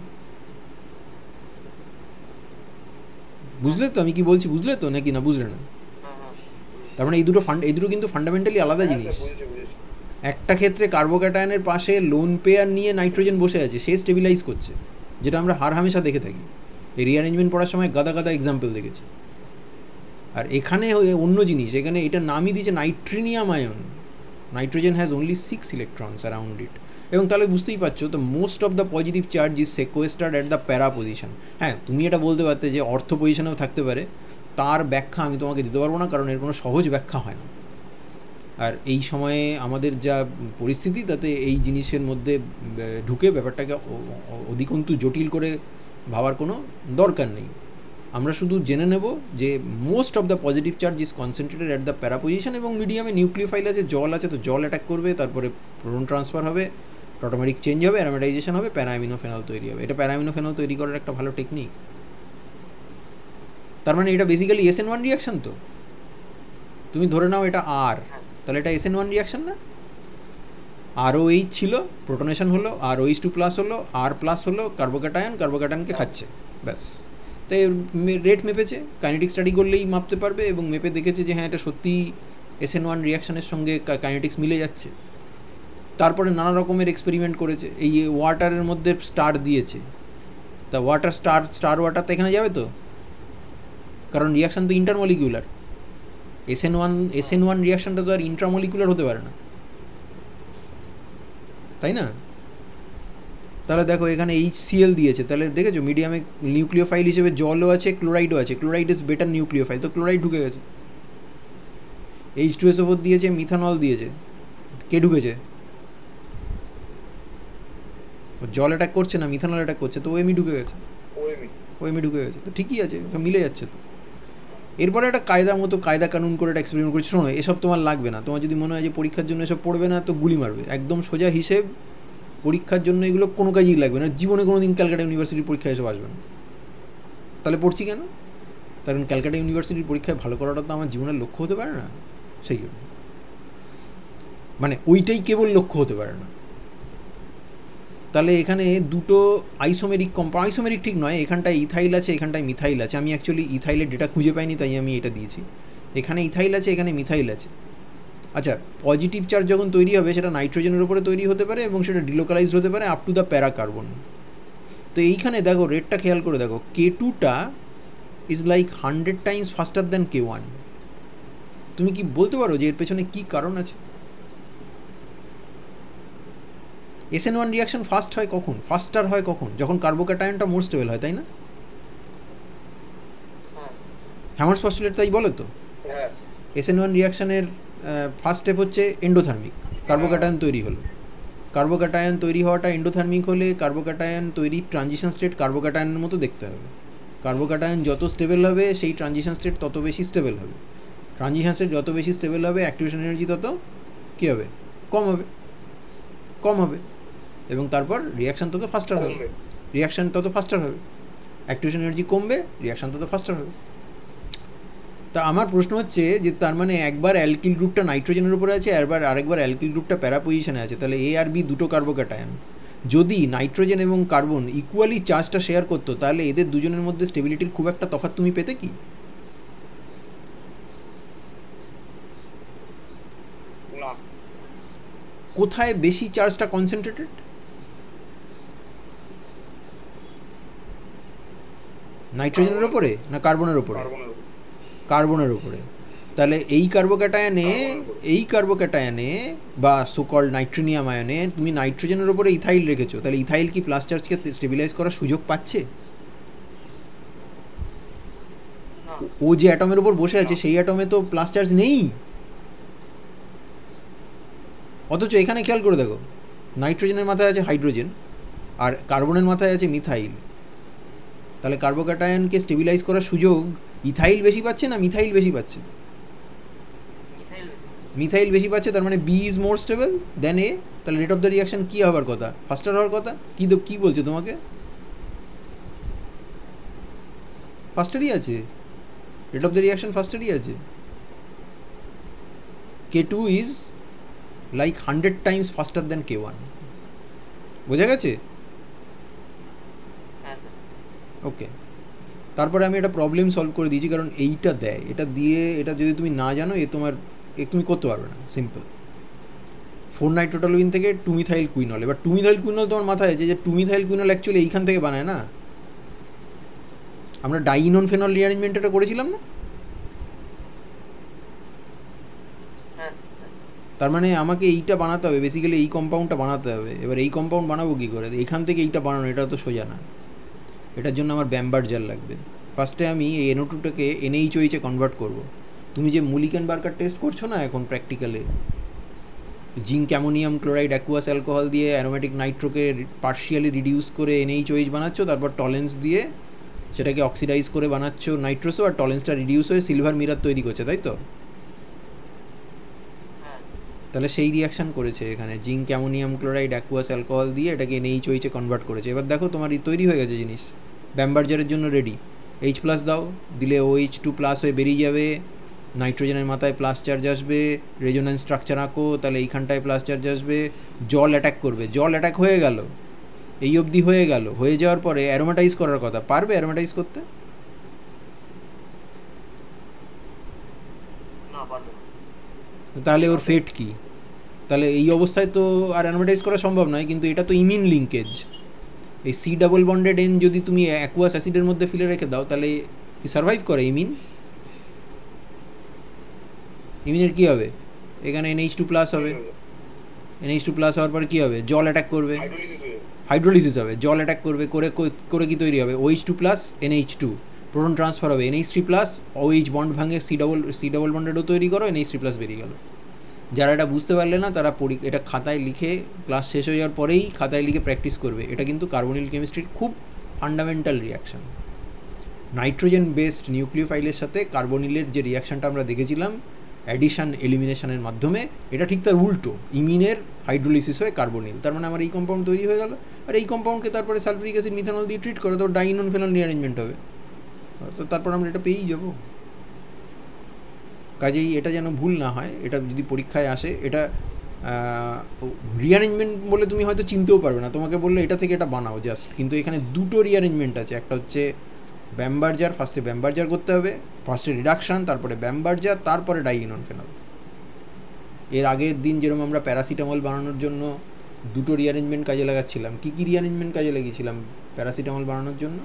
বুঝলে তো আমি কি বলছি? বুঝলে তো নাকি না বুঝলে না? তার মানে এই দুটো কিন্তু ফান্ডামেন্টালি আলাদা জিনিস। একটা ক্ষেত্রে কার্বোক্যাটায়নের পাশে লোন পেয়ার নিয়ে নাইট্রোজেন বসে আছে, সে স্টেবিলাইজ করছে, যেটা আমরা হামেশা দেখে থাকি। এই রিঅ্যারেঞ্জমেন্ট পড়ার সময় গাদা এক্সাম্পল দেখেছি। আর এখানে অন্য জিনিস, এখানে এটা নামই দিয়েছে nitrenium ion. Nitrogen has only 6 electrons around it, এবং তাহলে বুঝতেই পারছো তো most of the positive charge is sequestered at the para position. হ্যাঁ, তুমি এটা বলতে পারতে যে অর্থ পজিশনেও থাকতে পারে, তার ব্যাখ্যা আমি তোমাকে দিতে পারবো না, কারণ এর কোনো সহজ ব্যাখ্যা হয় না। আর এই সময়ে আমাদের যা পরিস্থিতি, তাতে এই জিনিসের মধ্যে ঢুকে ব্যাপারটাকে অধিকন্তু জটিল করে ভাবার কোনো দরকার নেই। আমরা শুধু জেনে নেব যে most of the positive charge is concentrated at the para position, এবং মিডিয়ামে নিউক্লিওফাইল আছে, জল আছে, তো জল অ্যাটাক করবে, তারপরে প্রোটন ট্রান্সফার হবে, টটোমেরিক চেঞ্জ হবে, অ্যারোমেটাইজেশন হবে, প্যারাঅ্যামিনোফেনল তৈরি হবে। এটা প্যারাঅ্যামিনোফেনল তৈরি করার একটা ভালো টেকনিক। তার মানে এটা বেসিক্যালি SN1 রিয়াকশন। তো তুমি ধরে নাও এটা আর, তাহলে এটা SN1 রিয়াকশন না? ROH ছিল, প্রোটনেশন হলো, ROH2+ হলো, R+ হলো, কার্বোক্যাটায়নকে খাচ্ছে, ব্যাস। তাই রেট মেপেছে, কাইনেটিক স্টাডি করলেই মাপতে পারবে, এবং মেপে দেখেছে যে হ্যাঁ এটা সত্যিই SN1 রিয়াকশানের সঙ্গে কাইনেটিক্স মিলে যাচ্ছে। তারপরে নানা রকমের এক্সপেরিমেন্ট করেছে, এই ওয়াটারের মধ্যে স্টার দিয়েছে, তা ওয়াটার স্টার ওয়াটার তো এখানে যাবে তো, কারণ রিয়াকশান তো ইন্টারমলিকুলার। SN1 রিয়াকশানটা তো আর ইন্ট্রামলিকুলার হতে পারে না, তাই না? তাহলে দেখো এখানে HCl দিয়েছে, তাহলে দেখেছো মিডিয়ামে নিউক্লিওফাইল হিসেবে জলও আছে, ক্লোরাইডও আছে, ক্লোরাইড ইজ বেটার নিউক্লিওফাইল, তো ক্লোরাইড ঢুকে গেছে। H2SO4 দিয়েছে, মিথানল দিয়েছে, কে ঢুকেছে? জল অ্যাটাক করছে না, মিথানল অ্যাটাক করছে, তো OMe ঢুকে গেছে, OMe ঢুকে গেছে, তো ঠিকই আছে, মিলে যাচ্ছে তো। এরপরে একটা কায়দা কানুন করে একটা এক্সপেরিমেন্ট করছে। শোনো, এসব তোমার লাগবে না, তোমার যদি মনে হয় যে পরীক্ষার জন্য এসব পড়বে না, তো গুলি মারবে, একদম সোজা হিসেব। পরীক্ষার জন্য এগুলো কোনো কাজেই লাগবে না, জীবনে কোনো দিন ক্যালকাটা ইউনিভার্সিটির পরীক্ষায় এসব আসবে না। তাহলে পড়ছি কেন? কারণ ক্যালকাটা ইউনিভার্সিটির পরীক্ষায় ভালো করাটা তো আমার জীবনের লক্ষ্য হতে পারে না, সেই জন্য, মানে ওইটাই কেবল লক্ষ্য হতে পারে না। তাহলে এখানে দুটো আইসোমেরিক আইসোমেরিক ঠিক নয়, এখানটায় ইথাইল আছে, এখানটায় মিথাইল আছে। আমি অ্যাকচুয়ালি ইথাইলের ডেটা খুঁজে পাইনি, তাই আমি এটা দিয়েছি। এখানে ইথাইল আছে, এখানে মিথাইল আছে। আচ্ছা, পজিটিভ চার্জ যখন তৈরি হবে সেটা নাইট্রোজেনের উপরে তৈরি হতে পারে, এবং সেটা ডিলোকালাইজড হতে পারে আপ টু দ্য প্যারাকার্বন। তো এইখানে দেখো রেটটা খেয়াল করে দেখো, K2টা is like 100 times faster than K1। তুমি কি বলতে পারো যে এর পেছনে কী কারণ আছে? SN1 রিয়াকশন ফাস্টার হয় কখন? যখন কার্বোক্যাটায়নটা মোর স্টেবল হয়, তাই না? হ্যামার্স পস্টুলেট তাই বলে তো। SN1 রিয়াকশনের ফার্স্ট স্টেপ হচ্ছে এন্ডোথার্মিক, কার্বোক্যাটায়ন তৈরি হলো। কার্বোক্যাটায়ন তৈরি হওয়াটা এন্ডোথার্মিক হলে কার্বোক্যাটায়ন তৈরি ট্রানজিশন স্টেট কার্বোক্যাটায়নের মতো দেখতে হবে। কার্বোক্যাটায়ন যত স্টেবল হবে সেই ট্রানজিশন স্টেট তত বেশি স্টেবল হবে। ট্রানজিশন স্টেট যত বেশি স্টেবল হবে অ্যাক্টিভেশন এনার্জি তত কী হবে? কম হবে, এবং তারপর রিয়াকশান তত ফাস্টার হবে। অ্যাক্টিভেশন এনার্জি কমবে, রিয়াকশান তত ফাস্টার হবে। তা আমার প্রশ্ন হচ্ছে যে তার মানে একবার অ্যালকিল গ্রুপটা নাইট্রোজেনের উপরে আছে, আরেকবার অ্যালকিল গ্রুপটা প্যারা পজিশনে আছে, তাহলে A আর B দুটো কার্বোক্যাটায়ন। যদি নাইট্রোজেন এবং কার্বন ইকুয়ালি চার্জটা শেয়ার করতো, তাহলে এদের দুজনের মধ্যে স্টেবিলিটির খুব একটা তফাৎ তুমি পেতে কি? কোথায় বেশি চার্জটা কনসেন্ট্রেটেড? নাইট্রোজেনের ওপরে না কার্বনের ওপরে? কার্বনের ওপরে। তাহলে এই কার্বোক্যাটায়নে বা সোকল নাইট্রোনিয়াম আয়নে তুমি নাইট্রোজেনের ওপরে ইথাইল রেখেছো, তাহলে ইথাইল কি প্লাস চার্জকে স্টেবিলাইজ করার সুযোগ পাচ্ছে? ও যে অ্যাটমের ওপর বসে আছে সেই অ্যাটমে তো প্লাস চার্জ নেই। অথচ এখানে খেয়াল করে দেখো, নাইট্রোজেনের মাথায় আছে হাইড্রোজেন আর কার্বনের মাথায় আছে মিথাইল। তাহলে কার্বোক্যাটায়নকে স্টেবিলাইজ করার সুযোগ ইথাইল বেশি পাচ্ছে না মিথাইল বেশি পাচ্ছে? মিথাইল বেশি পাচ্ছে, তার মানে B is more stable then A। তাহলে রেট অফ দ্য রিয়াকশন কী হওয়ার কথা? ফাস্টার হওয়ার কথা। কী বলছে তোমাকে? ফাস্টারই আছে, রেট অফ দ্য রিয়াকশন ফাস্টারই আছে। K2 is like 100 times faster than K1। বোঝা গেছে? ওকে, তারপরে আমি একটা প্রবলেম সলভ করে দিয়েছি, কারণ এইটা দেয়, এটা যদি তুমি না জানো তুমি করতে পারবে না। সিম্পল, 4-নাইট্রোটলুইন থেকে 2-মিথাইল কুইনল। এবার 2-মিথাইল কুইনল তোমার মাথায় আছে যে 2-মিথাইল কুইনল অ্যাকচুয়ালি এইখান থেকে বানায় না। আমরা ডাইনন ফেনল রিঅ্যারেঞ্জমেন্ট এটা করেছিলাম না? তার মানে আমাকে এইটা বানাতে হবে, বেসিক্যালি এই কম্পাউন্ডটা বানাতে হবে। এবার এই কম্পাউন্ড বানাবো কী করে? এখান থেকে এইটা বানানো এটা তো সোজা না, এটার জন্য আমার ব্যাম্বার জেল লাগবে। ফার্স্টে আমি এই NO2টাকে NaOH এ কনভার্ট করব। তুমি যে মুলিকেন বার্কার টেস্ট করছো না এখন প্র্যাকটিক্যালে, zinc ammonium chloride aqueous alcohol দিয়ে অ্যারোমেটিক নাইট্রোকে পার্শিয়ালি রিডিউস করে NaOH বানাচ্ছ, তারপর টলেন্স দিয়ে সেটাকে অক্সিডাইজ করে বানাচ্ছ নাইট্রোসো, আর টলেন্সটা রিডিউস হয়ে সিলভার মিরার তৈরি করছে, তাই তো? তাহলে সেই রিয়াকশান করেছে এখানে, zinc ammonium chloride aqueous alcohol দিয়ে এটাকে NaOH এ কনভার্ট করেছে। এবার দেখো তোমার তৈরি হয়ে গেছে জিনিস, ব্যাম্বার্জারের জন্য রেডি। H+ দাও, দিলে OH2+ হয়ে বেরিয়ে যাবে, নাইট্রোজেনের মাথায় প্লাস চার্জ আসবে, রেজোন্যান্স স্ট্রাকচার আঁকো, তাহলে এইখানটায় প্লাস চার্জ আসবে, জল অ্যাটাক করবে, জল অ্যাটাক হয়ে গেল, এই অবধি হয়ে গেল, হয়ে যাওয়ার পরে অ্যারোমাটাইজ করার কথা, পারবে অ্যারোমাটাইজ করতে? না, পারবে না। তাহলে ওর ফেট কি? তাহলে এই অবস্থায় তো আর অ্যারোমাটাইজ করা সম্ভব নয়, কিন্তু এটা তো ইমিন লিঙ্কেজ। এই সি ডাবল বন্ডেড এন যদি তুমি অ্যাকুয়াস অ্যাসিডের মধ্যে ফেলে রেখে দাও, তাহলে সার্ভাইভ করে ইমিন? ইমিনের কী হবে? এখানে NH2 প্লাস হবে, NH2 প্লাস হওয়ার পরে কী হবে? জল অ্যাটাক করবে, হাইড্রোলিসিস হবে, জল অ্যাটাক করবে, করে কি তৈরি হবে? OH2 plus NH2, proton transfer হবে, NH3 প্লাস, OH বন্ড ভাঙে সি ডাবল বন্ডেডও তৈরি করো, NH3 প্লাস বেরিয়ে গেল। যারা এটা বুঝতে পারলে না তারা এটা খাতায় লিখে, ক্লাস শেষ হয়ে যাওয়ার পরেই খাতায় লিখে প্র্যাকটিস করবে। এটা কিন্তু কার্বনিল কেমিস্ট্রির খুব ফান্ডামেন্টাল রিয়াকশান। নাইট্রোজেন বেসড নিউক্লিওফাইলের সাথে কার্বনিলের যে রিয়াকশানটা আমরা দেখেছিলাম অ্যাডিশন এলিমিনেশনের মাধ্যমে, এটা ঠিক তার উল্টো, ইমিনের হাইড্রোলিসিস হয়ে কার্বনিল, তার মানে আমার এই কম্পাউন্ড তৈরি হয়ে গেল, আর এই কম্পাউন্ডকে তারপরে সালফিউরিক অ্যাসিড মিথানল দিয়ে ট্রিট করে তো ডাইনোনফেনল রিঅ্যারেঞ্জমেন্ট হবে, তো তারপর আমরা এটা পেয়েই যাব। কাজেই এটা যেন ভুল না হয়, এটা যদি পরীক্ষায় আসে, এটা রিঅ্যারেঞ্জমেন্ট বলে তুমি হয়তো চিনতেও পারবে না, তোমাকে বললে এটা থেকে এটা বানাও জাস্ট, কিন্তু এখানে দুটো রিঅ্যারেঞ্জমেন্ট আছে, একটা হচ্ছে ব্যামবার্জার, ফার্স্টে ব্যামবার্জার করতে হবে, ফার্স্টে রিডাকশান, তারপরে ব্যামবার্জার, তারপরে ডাইনোনফেনল। এর আগের দিন যেরকম আমরা প্যারাসিটামল বানানোর জন্য দুটো রিঅ্যারেঞ্জমেন্ট কাজে লাগাচ্ছিলাম, কী কী রিঅ্যারেঞ্জমেন্ট কাজে লাগিয়েছিলাম প্যারাসিটামল বানানোর জন্য?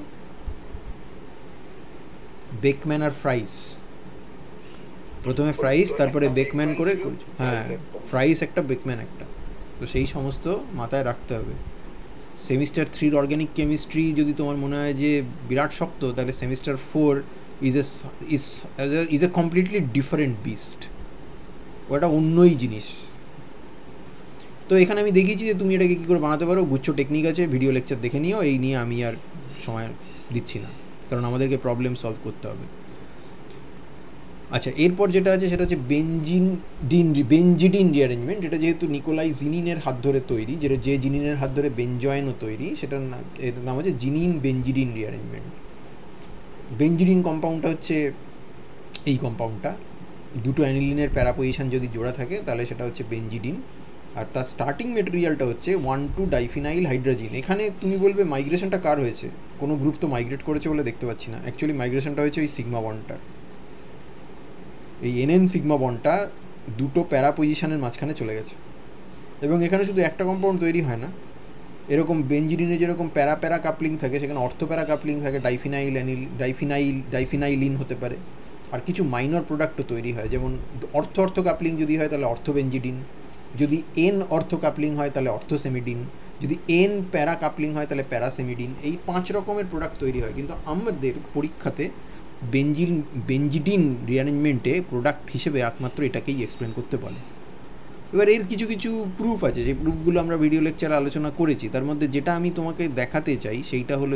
বেকম্যান আর ফ্রাইস, প্রথমে ফ্রাইস তারপরে বেকম্যান করে, হ্যাঁ ফ্রাইস একটা বেকম্যান একটা, তো সেই সমস্ত মাথায় রাখতে হবে। সেমিস্টার 3 অর্গ্যানিক কেমিস্ট্রি যদি তোমার মনে হয় যে বিরাট শক্ত, তাহলে semester 4 is a completely different beast, ওটা অন্যই জিনিস। তো এখানে আমি দেখিয়েছি যে তুমি এটাকে কী করে বানাতে পারো, গুচ্ছ টেকনিক আছে, ভিডিও লেকচার দেখে নিও, এই নিয়ে আমি আর সময় দিচ্ছি না, কারণ আমাদেরকে প্রবলেম সলভ করতে হবে। আচ্ছা, এরপর যেটা আছে সেটা হচ্ছে বেনজিডিন রিঅ্যারেঞ্জমেন্ট। এটা যেহেতু নিকোলাই জিনিনের হাত ধরে তৈরি, যে জিনিনের হাত ধরে বেনজয়েনও তৈরি, সেটার নাম হচ্ছে জিনিন বেনজিডিন রিঅ্যারেঞ্জমেন্ট। বেনজিডিন কম্পাউন্ডটা হচ্ছে এই কম্পাউন্ডটা, দুটো অ্যানিলিনের প্যারা পজিশন যদি জোড়া থাকে তাহলে সেটা হচ্ছে বেনজিডিন, আর তার স্টার্টিং মেটেরিয়ালটা হচ্ছে 1,2-ডাইফিনাইল হাইড্রোজিন। এখানে তুমি বলবে মাইগ্রেশনটা কার হয়েছে? কোনো গ্রুপ তো মাইগ্রেট করেছে বলে দেখতে পাচ্ছি না, অ্যাকচুয়ালি মাইগ্রেশনটা হয়েছে ওই সিগমা বন্ডটার, এই NN সিগমা বন্ডটা দুটো প্যারা পজিশনের মাঝখানে চলে গেছে। এবং এখানে শুধু একটা কম্পাউন্ড তৈরি হয় না, এরকম বেনজিডিনে যেরকম প্যারা প্যারা কাপলিং থাকে, সেখানে অর্থোপ্যারা কাপলিং থাকে, ডাইফিনাইলিন হতে পারে, আর কিছু মাইনর প্রোডাক্টও তৈরি হয়, যেমন অর্থ কাপলিং যদি হয় তাহলে অর্থোবেনজিডিন, যদি N অর্থ কাপলিং হয় তাহলে অর্থোসেমিডিন, যদি N প্যারা কাপলিং হয় তাহলে প্যারাসেমিডিন। এই 5 রকমের প্রোডাক্ট তৈরি হয়, কিন্তু আমাদের পরীক্ষাতে বেনজিডিন রিঅ্যারেঞ্জমেন্টে প্রোডাক্ট হিসেবে একমাত্র এটাকেই এক্সপ্লেন করতে পারে। এবার এর কিছু কিছু প্রুফ আছে, যে প্রুফগুলো আমরা ভিডিও লেকচারে আলোচনা করেছি, তার মধ্যে যেটা আমি তোমাকে দেখাতে চাই সেইটা হলো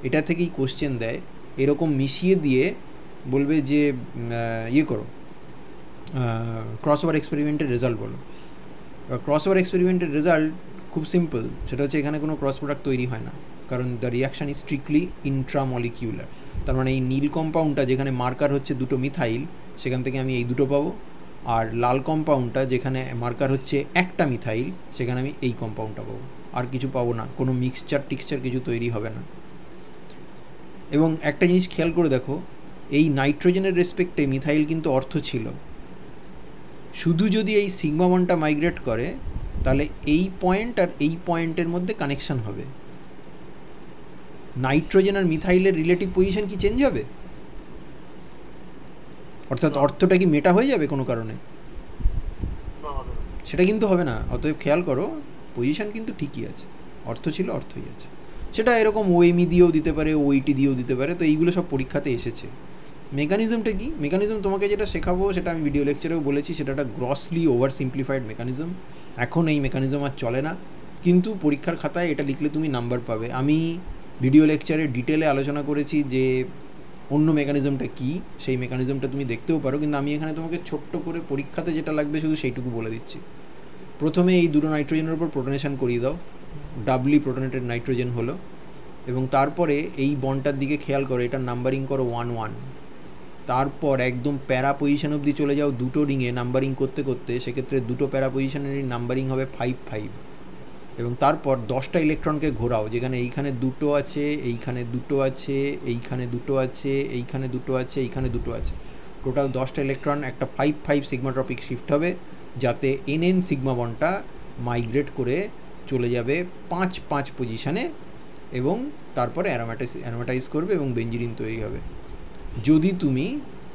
এটা থেকেই কোশ্চেন দেয়, এরকম মিশিয়ে দিয়ে বলবে যে ইয়ে করো, ক্রসওভার এক্সপেরিমেন্টের রেজাল্ট বলো। ক্রসওভার এক্সপেরিমেন্টের রেজাল্ট খুব সিম্পল, সেটা হচ্ছে এখানে কোনো ক্রস প্রোডাক্ট তৈরি হয় না, কারণ দ্য রিয়াকশান ইজ স্ট্রিক্টলি ইন্ট্রামলিকিউলার। তার মানে এই নীল কম্পাউন্ডটা যেখানে মার্কার হচ্ছে দুটো মিথাইল, সেখান থেকে আমি এই দুটো পাবো, আর লাল কম্পাউন্ডটা যেখানে মার্কার হচ্ছে একটা মিথাইল, সেখানে আমি এই কম্পাউন্ডটা পাবো, আর কিছু পাবো না, কোনো টিক্সচার কিছু তৈরি হবে না। এবং একটা জিনিস খেয়াল করে দেখো, এই নাইট্রোজেনের রেসপেক্টে মিথাইল কিন্তু অর্থ ছিল, শুধু যদি এই সিগমা বন্ডটা মাইগ্রেট করে তাহলে এই পয়েন্ট আর এই পয়েন্টের মধ্যে কানেকশান হবে। নাইট্রোজেন আর মিথাইলের রিলেটিভ পজিশন কি চেঞ্জ হবে? অর্থাৎ অর্থটা কি মেটা হয়ে যাবে কোনো কারণে? সেটা কিন্তু হবে না। অতএব খেয়াল করো, পজিশন কিন্তু ঠিকই আছে, অর্থ ছিল অর্থই আছে। সেটা এরকম ওএমই দিয়েও দিতে পারে, ওইটি দিয়েও দিতে পারে, তো এইগুলো সব পরীক্ষাতে এসেছে। মেকানিজমটা কি? মেকানিজম তোমাকে যেটা শেখাবো সেটা আমি ভিডিও লেকচারেও বলেছি, সেটা একটা গ্রসলি ওভার সিম্পলিফাইড মেকানিজম। এখন এই মেকানিজম আর চলে না, কিন্তু পরীক্ষার খাতায় এটা লিখলে তুমি নাম্বার পাবে। আমি ভিডিও লেকচারে ডিটেলে আলোচনা করেছি যে অন্য মেকানিজমটা কী, সেই মেকানিজমটা তুমি দেখতেও পারো, কিন্তু আমি এখানে তোমাকে ছোট্ট করে পরীক্ষাতে যেটা লাগবে শুধু সেইটুকু বলে দিচ্ছি। প্রথমে এই দুটো নাইট্রোজেনের উপর প্রোটনেশন করিয়ে দাও, ডাবলি প্রোটনেটেড নাইট্রোজেন হলো, এবং তারপরে এই বন্ডটার দিকে খেয়াল করো, এটার নাম্বারিং করো 1-1, তারপর একদম প্যারা পজিশন অবধি চলে যাও দুটো রিংয়ে নাম্বারিং করতে করতে, সেক্ষেত্রে দুটো প্যারা পজিশনেরই নাম্বারিং হবে 5 এবং তারপর 10টা ইলেকট্রনকে ঘোরাও, যেখানে এইখানে দুটো আছে, এইখানে দুটো আছে, এইখানে দুটো আছে, এইখানে দুটো আছে, এইখানে দুটো আছে, টোটাল 10টা ইলেকট্রন একটা 5 সিগমাট্রপিক শিফট হবে, যাতে NN সিগমা বন্ডটা মাইগ্রেট করে চলে যাবে 5 পজিশানে এবং তারপরে অ্যারোমেটাইজ করবে এবং বেঞ্জিডিন তৈরি হবে। যদি তুমি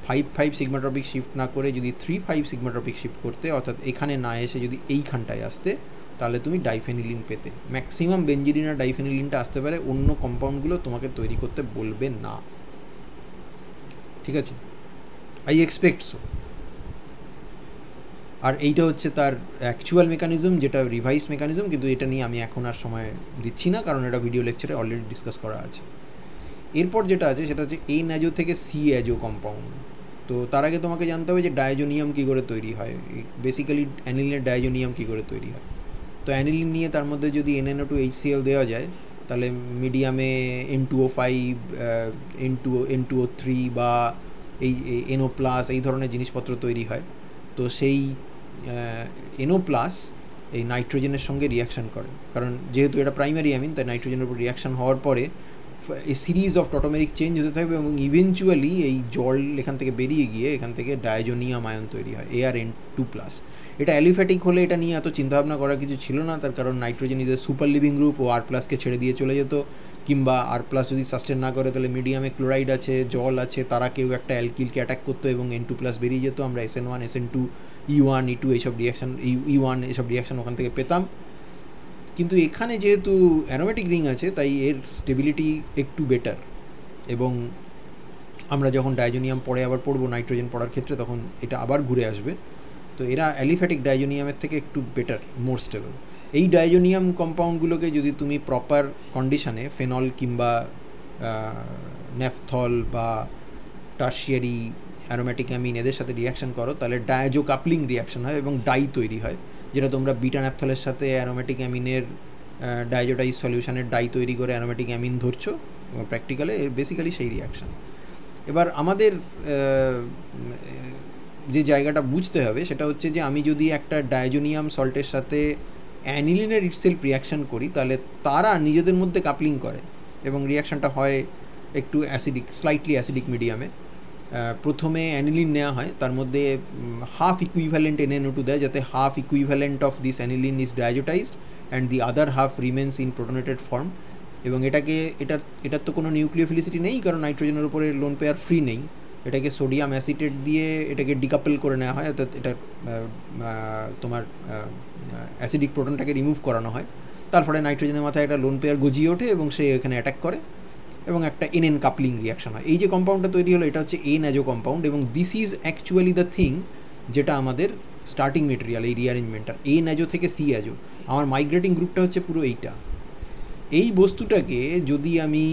5 সিগমাট্রপিক শিফট না করে যদি 3 সিগমাট্রপিক শিফট করতে, অর্থাৎ এখানে না এসে যদি এইখানটায় আসতে, তাহলে তুমি ডাইফেনিলিন পেতে। ম্যাক্সিমাম বেঞ্জিডিন আর ডাইফেনিলিনটা আসতে পারে, অন্য কম্পাউন্ডগুলো তোমাকে তৈরি করতে বলবে না, ঠিক আছে? I expect so. আর এইটা হচ্ছে তার অ্যাকচুয়াল মেকানিজম, যেটা রিভাইস মেকানিজম, কিন্তু এটা নিয়ে আমি এখন আর সময় দিচ্ছি না, কারণ এটা ভিডিও লেকচারে অলরেডি ডিসকাস করা আছে। এরপর যেটা আছে সেটা হচ্ছে এ ন্যাজো থেকে সি অ্যাজো কম্পাউন্ড। তো তার আগে তোমাকে জানতে হবে যে ডায়াজোনিয়াম কী করে তৈরি হয়, বেসিক্যালি অ্যানিলিনের ডায়াজোনিয়াম কী করে তৈরি হয়। তো অ্যানিলিন নিয়ে তার মধ্যে যদি NNO2HCl দেওয়া যায়, তাহলে মিডিয়ামে N2O5, N2O3 বা এই NO+ এই ধরনের জিনিসপত্র তৈরি হয়। তো সেই NO+ এই নাইট্রোজেনের সঙ্গে রিয়াকশান করে, কারণ যেহেতু এটা প্রাইমারি অ্যামিন, তাই নাইট্রোজেনের উপর রিয়াকশান হওয়ার পরে এ সিরিজ অফ টটোমেরিক চেঞ্জ হতে থাকবে এবং ইভেনচুয়ালি এই জল এখান থেকে বেরিয়ে গিয়ে এখান থেকে ডায়াজোনিয়াম আয়ন তৈরি হয়, ArN2+। এটা অ্যালিফ্যাটিক হলে এটা নিয়ে এত চিন্তাভাবনা করার কিছু ছিল না, তার কারণ nitrogen is a super leaving group, ও R+কে ছেড়ে দিয়ে চলে যেত, কিংবা R+ যদি সাস্টেন না করে তাহলে মিডিয়ামে ক্লোরাইড আছে, জল আছে, তারা কেউ একটা অ্যালকিলকে অ্যাটাক করতো এবং N2+ বেরিয়ে যেত, আমরা SN1 SN2 E1 E2 এইসব রিয়াকশান, E1 এইসব রিয়াকশান ওখান থেকে পেতাম। কিন্তু এখানে যেহেতু অ্যারোমেটিক রিং আছে, তাই এর স্টেবিলিটি একটু বেটার, এবং আমরা যখন ডায়াজোনিয়াম পরে আবার পড়বো নাইট্রোজেন পড়ার ক্ষেত্রে, তখন এটা আবার ঘুরে আসবে। তো এরা অ্যালিফ্যাটিক ডায়াজোনিয়ামের থেকে একটু বেটার, মোর স্টেবল। এই ডায়াজোনিয়াম কম্পাউন্ডগুলোকে যদি তুমি প্রপার কন্ডিশনে ফেনল কিংবা ন্যাফথল বা টার্সিয়ারি অ্যারোমেটিক অ্যামিন এদের সাথে রিয়াকশান করো, তাহলে ডায়াজো কাপলিং রিয়াকশান হয় এবং ডাই তৈরি হয়, যেটা তোমরা বিটা ন্যাফথলের সাথে অ্যারোমেটিক অ্যামিনের ডায়াজোটাইজ সলিউশনের ডাই তৈরি করে অ্যারোমেটিক অ্যামিন ধরছো প্র্যাকটিক্যালে, বেসিক্যালি সেই রিয়াকশান। এবার আমাদের যে জায়গাটা বুঝতে হবে সেটা হচ্ছে যে আমি যদি একটা ডায়াজোনিয়াম সল্টের সাথে অ্যানিলিনের ইটসেলফ রিয়াকশান করি, তাহলে তারা নিজেদের মধ্যে কাপলিং করে এবং রিয়াকশানটা হয় একটু অ্যাসিডিক, স্লাইটলি অ্যাসিডিক মিডিয়ামে। প্রথমে অ্যানিলিন নেওয়া হয়, তার মধ্যে হাফ ইকুইভ্যালেন্ট NNO2 দেয়, যাতে half equivalent of this aniline is diazotised and the other half remains in protonated form. এবং এটার তো কোনো নিউক্লিওফিলিসিটি নেই, কারণ নাইট্রোজেনের উপরে লোন পেয়ার ফ্রি নেই। এটাকে সোডিয়াম অ্যাসিটেট দিয়ে এটাকে ডিকাপল করে নেওয়া হয়, অর্থাৎ এটা তোমার অ্যাসিডিক প্রোটনটাকে রিমুভ করানো হয়। তারপরে নাইট্রোজেনের মাথায় একটা লোন পেয়ার গজিয়ে ওঠে এবং সে এখানে অ্যাটাক করে এবং একটা NN কাপলিং রিয়াকশান হয়। এই যে কম্পাউন্ডটা তৈরি হলো, এটা হচ্ছে NAজো কম্পাউন্ড, এবং this is actually the thing যেটা আমাদের স্টার্টিং মেটেরিয়াল, এই রিঅ্যারেঞ্জমেন্টটা NAজো থেকে CAজো। আমার মাইগ্রেটিং গ্রুপটা হচ্ছে পুরো এইটা। এই বস্তুটাকে যদি আমি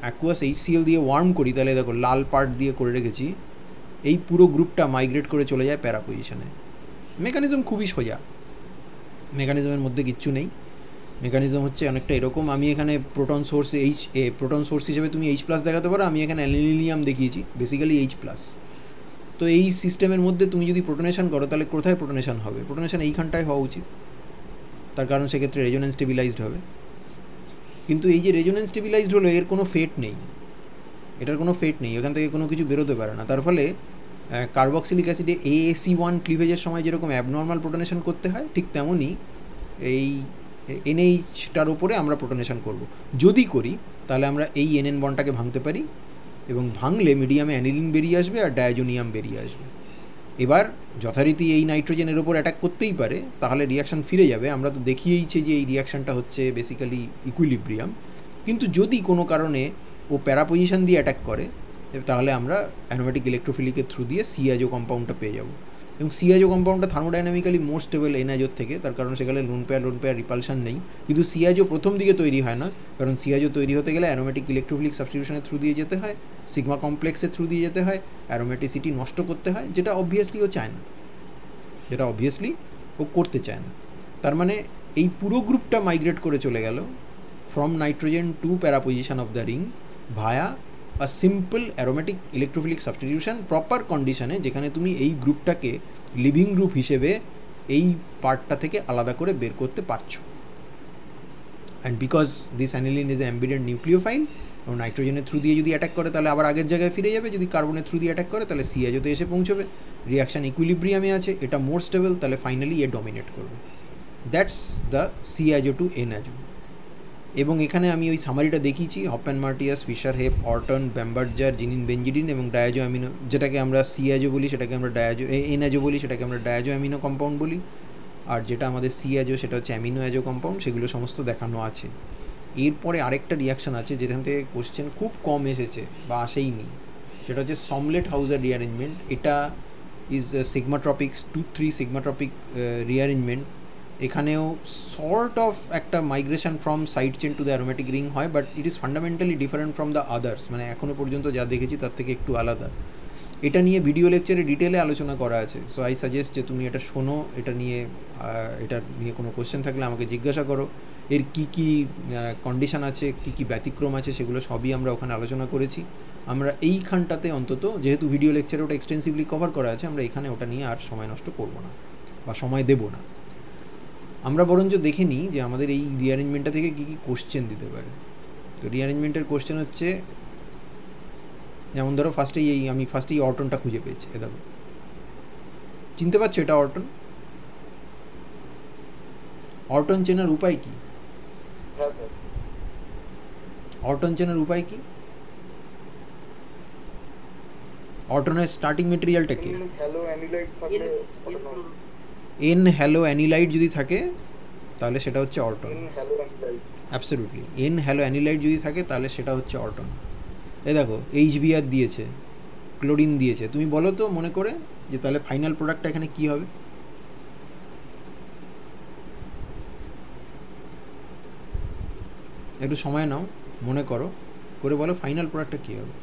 অ্যাকুয়াস HCl দিয়ে ওয়ার্ম করি, তাহলে দেখো লাল পার্ট দিয়ে করে রেখেছি, এই পুরো গ্রুপটা মাইগ্রেট করে চলে যায় প্যারা পজিশনে। মেকানিজম খুবই সোজা, মেকানিজমের মধ্যে কিচ্ছু নেই। মেকানিজম হচ্ছে অনেকটা এরকম, আমি এখানে প্রোটন সোর্স প্রোটন সোর্স হিসেবে তুমি H+ দেখাতে পারো, আমি এখানে অ্যানিলিনিয়াম দেখিয়েছি, বেসিক্যালি H+। তো এই সিস্টেমের মধ্যে তুমি যদি প্রোটনেশন করো, তাহলে কোথায় প্রোটনেশন হবে? প্রোটনেশন এইখানটায় হওয়া উচিত, তার কারণ সেক্ষেত্রে রেজোনেন্স স্টেবিলাইজড হবে। কিন্তু এই যে রেজোনেন্স স্টেবিলাইজড হলো, এর কোনো ফেট নেই, এটার কোনো ফেট নেই, এখান থেকে কোনো কিছু বেরোতে পারে না। তার ফলে কার্বক্সিলিক অ্যাসিডে AAC1 ক্লিভেজের সময় যেরকম অ্যাবনর্মাল প্রোটনেশন করতে হয়, ঠিক তেমনই এই NHটার উপরে আমরা প্রোটনেশন করব। যদি করি তাহলে আমরা এই NN বন্ডটাকে ভাঙতে পারি, এবং ভাঙলে মিডিয়ামে অ্যানিলিন বেরিয়ে আসবে আর ডায়াজোনিয়াম বেরিয়ে আসবে। এবার যথারীতি এই নাইট্রোজেনের ওপর অ্যাটাক করতেই পারে, তাহলে রিয়াকশান ফিরে যাবে। আমরা তো দেখিয়েইছি যে এই রিয়াকশানটা হচ্ছে বেসিক্যালি ইকুইলিব্রিয়াম। কিন্তু যদি কোনো কারণে ও প্যারা পজিশন দিয়ে অ্যাটাক করে, তাহলে আমরা অ্যারোমেটিক ইলেকট্রোফিলিকের থ্রু দিয়ে CAজো কম্পাউন্ডটা পেয়ে যাব। এবং CAজো কম্পাউন্ডটা থার্মোডাইনামিক্যালি মোর স্টেবল NAজোর থেকে, তার কারণ সেখানে লোন পেয়ার রিপালশন নেই। কিন্তু CAজো প্রথম দিকে তৈরি হয় না, কারণ CAজো তৈরি হতে গেলে অ্যারোমেটিক ইলেকট্রোফিলিক সাবস্টিটিউশনের থ্রু দিয়ে যেতে হয়, সিগমা কমপ্লেক্সের থ্রু দিয়ে যেতে হয়, অ্যারোমেটিসিটি নষ্ট করতে হয়, যেটা অবভিয়াসলি ও চায় না, যেটা অবভিয়াসলি ও করতে চায় না। তার মানে এই পুরো গ্রুপটা মাইগ্রেট করে চলে গেল ফ্রম নাইট্রোজেন টু প্যারা position of the ring via a simple aromatic electrophilic substitution proper কন্ডিশনে, যেখানে তুমি এই গ্রুপটাকে লিভিং গ্রুপ হিসেবে এই পার্টটা থেকে আলাদা করে বের করতে পারছো। And because this aniline is a ambident nucleophile, এবং নাইট্রোজেনের থ্রু দিয়ে যদি অ্যাটাক করে তাহলে আবার আগের জায়গায় ফিরে যাবে, যদি কার্বনের থ্রু দিয়ে অ্যাটাক করে তাহলে সিএজোতে এসে পৌঁছবে। রিয়াকশান ইকুইলিব্রিয়ামে আছে, এটা মোর স্টেবল, তাহলে ফাইনালি এ ডমিনেট করবে। That's the C azo to N azo. এবং এখানে আমি ওই সামারিটা দেখিয়েছি, Hofmann Martius, Fischer Hepp, Orton, Bamberger, Zinin benzidine এবং ডায়াজো অ্যামিনো, যেটাকে আমরা সিএজো বলি সেটাকে আমরা এনএজো বলি, সেটাকে আমরা ডায়াজো অ্যামিনো কম্পাউন্ড বলি। আর যেটা আমাদের সিএজো সেটা হচ্ছে অ্যামিনো অ্যাজো কম্পাউন্ড, সেগুলো সমস্ত দেখানো আছে। এরপরে আরেকটা রিয়াকশান আছে যেখান থেকে কোশ্চেন খুব কম এসেছে বা আসেইনি, সেটা হচ্ছে সমলেট হাউজার রিঅ্যারেঞ্জমেন্ট। এটা ইজ সিগমাট্রপিক্স 2-3 সিগমাট্রপিক রিঅ্যারেঞ্জমেন্ট। এখানেও সর্ট অফ একটা migration from side chain to the aromatic ring হয়, but it is fundamentally different from the others, মানে এখনও পর্যন্ত যা দেখেছি তার থেকে একটু আলাদা। এটা নিয়ে ভিডিও লেকচারে ডিটেলে আলোচনা করা আছে, সো আই সাজেস্ট যে তুমি এটা শোনো। এটা নিয়ে কোনো কোশ্চেন থাকলে আমাকে জিজ্ঞাসা করো। এর কী কী কন্ডিশান আছে, কী কী ব্যতিক্রম আছে, সেগুলো সবই আমরা ওখানে আলোচনা করেছি। আমরা এইখানটাতে অন্তত, যেহেতু ভিডিও লেকচারে ওটা এক্সটেন্সিভলি কভার করা আছে, আমরা এখানে ওটা নিয়ে আর সময় নষ্ট করবো না বা সময় দেবো না। আমরা বরঞ্চ দেখে নিই যে আমাদের এই রিঅ্যারেঞ্জমেন্টটা থেকে কী কী কোশ্চেন দিতে পারে। তো রিঅ্যারেঞ্জমেন্টের কোশ্চেন হচ্ছে, যেমন ধরো আমি ফার্স্টেই অর্টনটা খুঁজে পেয়েছি। এ দেখো, চিনতে পারছো এটা অর্টন? অর্টন চেনার উপায় কি? অর্টন চেনার উপায় কি? অর্টনের স্টার্টিং মেটেরিয়ালটা কি? এন হ্যালো অ্যানিলাইড যদি থাকে তাহলে সেটা হচ্ছে অর্টন। অ্যাবসলিউটলি, এন হ্যালো অ্যানিলাইড যদি থাকে তাহলে সেটা হচ্ছে অর্টন। এ দেখো, HBr দিয়েছে, ক্লোরিন দিয়েছে। তুমি বলো তো মনে করে যে তাহলে ফাইনাল প্রোডাক্টটা এখানে কি হবে? একটু সময় নাও, মনে করো, করে বলো ফাইনাল প্রোডাক্টটা কী হবে।